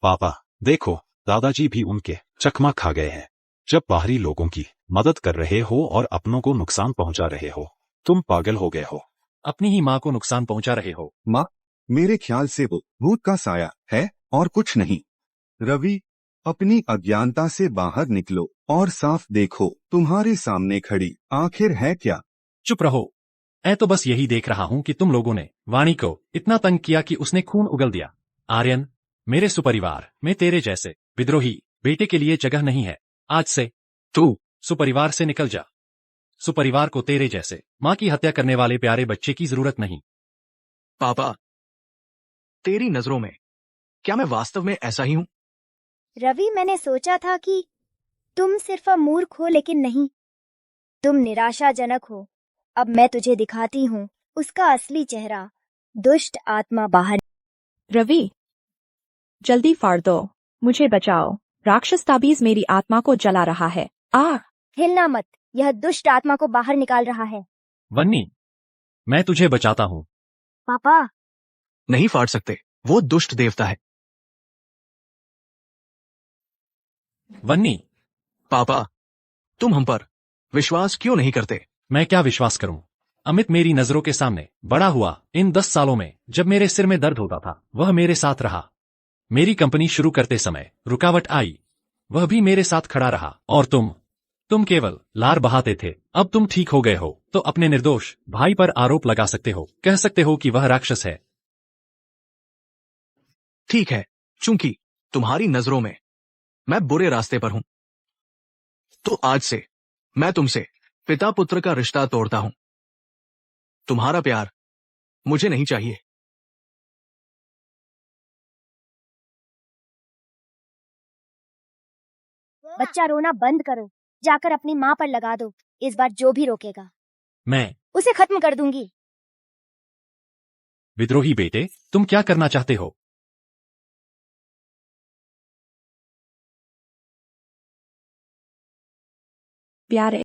S4: पापा देखो, दादाजी भी उनके चकमा खा गए हैं। जब बाहरी लोगों की मदद कर रहे हो और अपनों को नुकसान पहुंचा रहे हो, तुम पागल हो गए हो।
S5: अपनी ही माँ को नुकसान पहुंचा रहे हो।
S7: माँ, मेरे ख्याल से वो भूत का साया है और कुछ नहीं। रवि, अपनी अज्ञानता से बाहर निकलो और साफ देखो, तुम्हारे सामने खड़ी आखिर है क्या?
S5: चुप रहो। तो बस यही देख रहा हूं कि तुम लोगों ने वाणी को इतना तंग किया कि उसने खून उगल दिया। आर्यन, मेरे सुपरिवार में तेरे जैसे विद्रोही बेटे के लिए जगह नहीं है। आज से तू सुपरिवार से निकल जा। सुपरिवार को तेरे जैसे मां की हत्या करने वाले प्यारे बच्चे की जरूरत नहीं।
S2: पापा, तेरी नजरों में क्या मैं वास्तव में ऐसा ही हूं?
S1: रवि, मैंने सोचा था कि तुम सिर्फ मूर्ख हो, लेकिन नहीं, तुम निराशाजनक हो। अब मैं तुझे दिखाती हूँ उसका असली चेहरा। दुष्ट आत्मा बाहर।
S6: रवि, जल्दी फाड़ दो, मुझे बचाओ। राक्षस ताबीज मेरी आत्मा को जला रहा है।
S1: हिलना मत, यह दुष्ट आत्मा को बाहर निकाल रहा है।
S5: वन्नी, मैं तुझे बचाता हूं।
S1: पापा,
S2: नहीं फाड़ सकते, वो दुष्ट देवता है।
S5: वन्नी,
S2: पापा, तुम हम पर विश्वास क्यों नहीं करते?
S5: मैं क्या विश्वास करूं? अमित मेरी नजरों के सामने बड़ा हुआ। इन 10 सालों में जब मेरे सिर में दर्द होता था, वह मेरे साथ रहा। मेरी कंपनी शुरू करते समय रुकावट आई, वह भी मेरे साथ खड़ा रहा। और तुम केवल लार बहाते थे। अब तुम ठीक हो गए हो तो अपने निर्दोष भाई पर आरोप लगा सकते हो, कह सकते हो कि वह राक्षस है।
S2: ठीक है, चूंकि तुम्हारी नजरों में मैं बुरे रास्ते पर हूं, तो आज से मैं तुमसे पिता पुत्र का रिश्ता तोड़ता हूं। तुम्हारा प्यार मुझे नहीं चाहिए।
S1: बच्चा रोना बंद करो, जाकर अपनी माँ पर लगा दो। इस बार जो भी रोकेगा
S5: मैं
S1: उसे खत्म कर दूंगी।
S5: विद्रोही बेटे, तुम क्या करना चाहते हो?
S6: प्यारे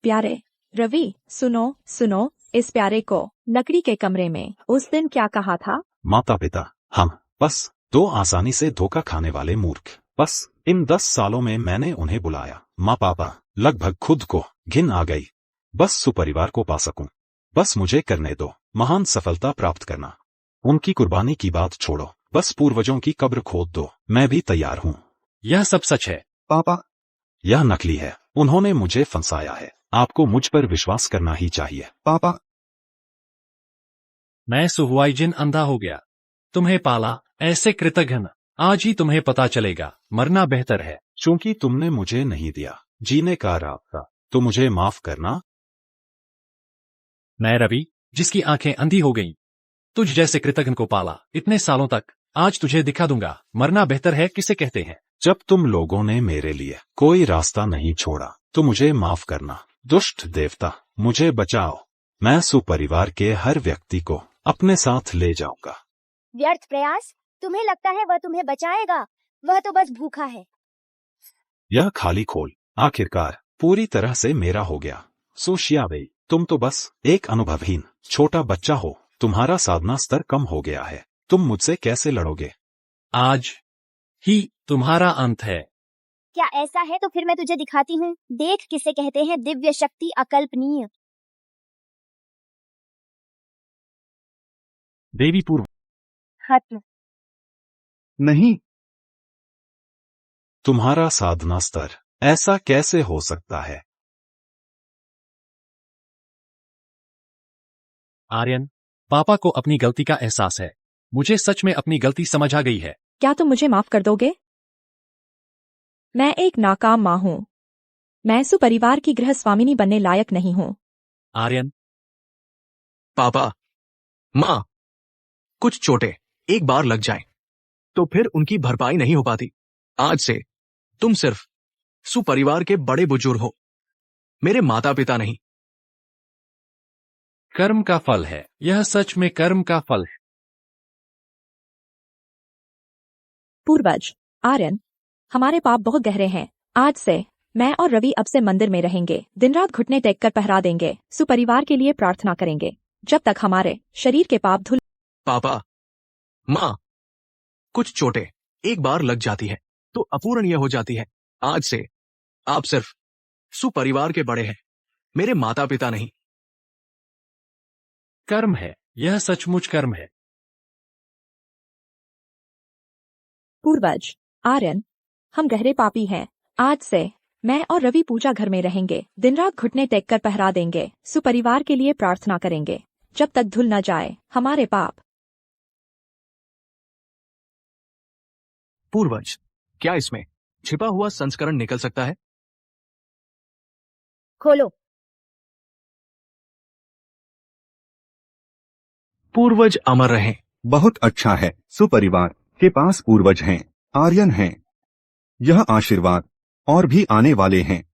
S6: प्यारे रवि, सुनो इस प्यारे को लकड़ी के कमरे में उस दिन क्या कहा था?
S4: माता पिता, हम बस दो आसानी से धोखा खाने वाले मूर्ख। बस इन 10 सालों में मैंने उन्हें बुलाया। माँ पापा, लगभग खुद को घिन आ गई। बस सुपरिवार को पा सकूं। बस मुझे करने दो, महान सफलता प्राप्त करना। उनकी कुर्बानी की बात छोड़ो, बस पूर्वजों की कब्र खोद दो। मैं भी तैयार हूं।
S5: यह सब सच है।
S7: पापा,
S4: यह नकली है। उन्होंने मुझे फंसाया है। आपको मुझ पर विश्वास करना ही चाहिए।
S7: पापा,
S5: मैं सुहुआइजिन अंधा हो गया, तुम्हें पाला। ऐसे कृतघ्न, आज ही तुम्हें पता चलेगा, मरना बेहतर है।
S4: चूंकि तुमने मुझे नहीं दिया जीने का रास्ता, तो मुझे माफ करना।
S5: मैं रवि, जिसकी आंखें अंधी हो गईं, तुझ जैसे कृतघ्न को पाला इतने सालों तक। आज तुझे दिखा दूंगा मरना बेहतर है किसे कहते हैं।
S4: जब तुम लोगों ने मेरे लिए कोई रास्ता नहीं छोड़ा, तो मुझे माफ करना। दुष्ट देवता, मुझे बचाओ। मैं सुपरिवार के हर व्यक्ति को अपने साथ ले जाऊंगा।
S1: व्यर्थ प्रयास, तुम्हें लगता है वह तुम्हें बचाएगा? वह तो बस भूखा है।
S4: यह खाली खोल आखिरकार पूरी तरह से मेरा हो गया। सोशियावे, तुम तो बस एक अनुभवहीन छोटा बच्चा हो। तुम्हारा साधना स्तर कम हो गया है। तुम मुझसे कैसे लड़ोगे?
S5: आज ही तुम्हारा अंत है।
S1: क्या ऐसा है? तो फिर मैं तुझे दिखाती हूँ। देख किसे कहते हैं दिव्य शक्ति अकल्पनीय।
S5: देवी पूर्व
S1: खत्म।
S7: नहीं।
S4: तुम्हारा साधना स्तर ऐसा कैसे हो सकता है?
S5: आर्यन, पापा को अपनी गलती का एहसास है। मुझे सच में अपनी गलती समझ आ गई है।
S6: क्या तुम मुझे माफ कर दोगे? मैं एक नाकाम माँ हूँ। मैं सुपरिवार की गृह स्वामिनी बनने लायक नहीं हूँ।
S5: आर्यन,
S2: पापा, माँ, कुछ चोटें एक बार लग जाएं, तो फिर उनकी भरपाई नहीं हो पाती। आज से तुम सिर्फ सुपरिवार के बड़े बुजुर्ग हो, मेरे माता पिता नहीं।
S5: कर्म का फल है। यह सच में कर्म का फल है।
S6: पूर्वज आर्यन, हमारे पाप बहुत गहरे हैं। आज से मैं और रवि अब से मंदिर में रहेंगे। दिन रात घुटने टेक कर पहरा देंगे। सुपरिवार के लिए प्रार्थना करेंगे जब तक हमारे शरीर के पाप धुल।
S2: पापा, माँ, कुछ चोटें एक बार लग जाती है तो अपूरणीय हो जाती है। आज से आप सिर्फ सुपरिवार के बड़े हैं, मेरे माता पिता नहीं।
S5: कर्म है। यह सचमुच कर्म है।
S6: पूर्वज आर्यन, हम गहरे पापी हैं। आज से मैं और रवि पूजा घर में रहेंगे, दिन रात घुटने टेक कर पहरा देंगे, सुपरिवार के लिए प्रार्थना करेंगे जब तक धुल न जाए हमारे पाप।
S2: पूर्वज, क्या इसमें छिपा हुआ संस्करण निकल सकता है?
S1: खोलो।
S2: पूर्वज अमर रहें।
S7: बहुत अच्छा है, सुपरिवार के पास पूर्वज हैं, आर्यन हैं। यह आशीर्वाद और भी आने वाले हैं।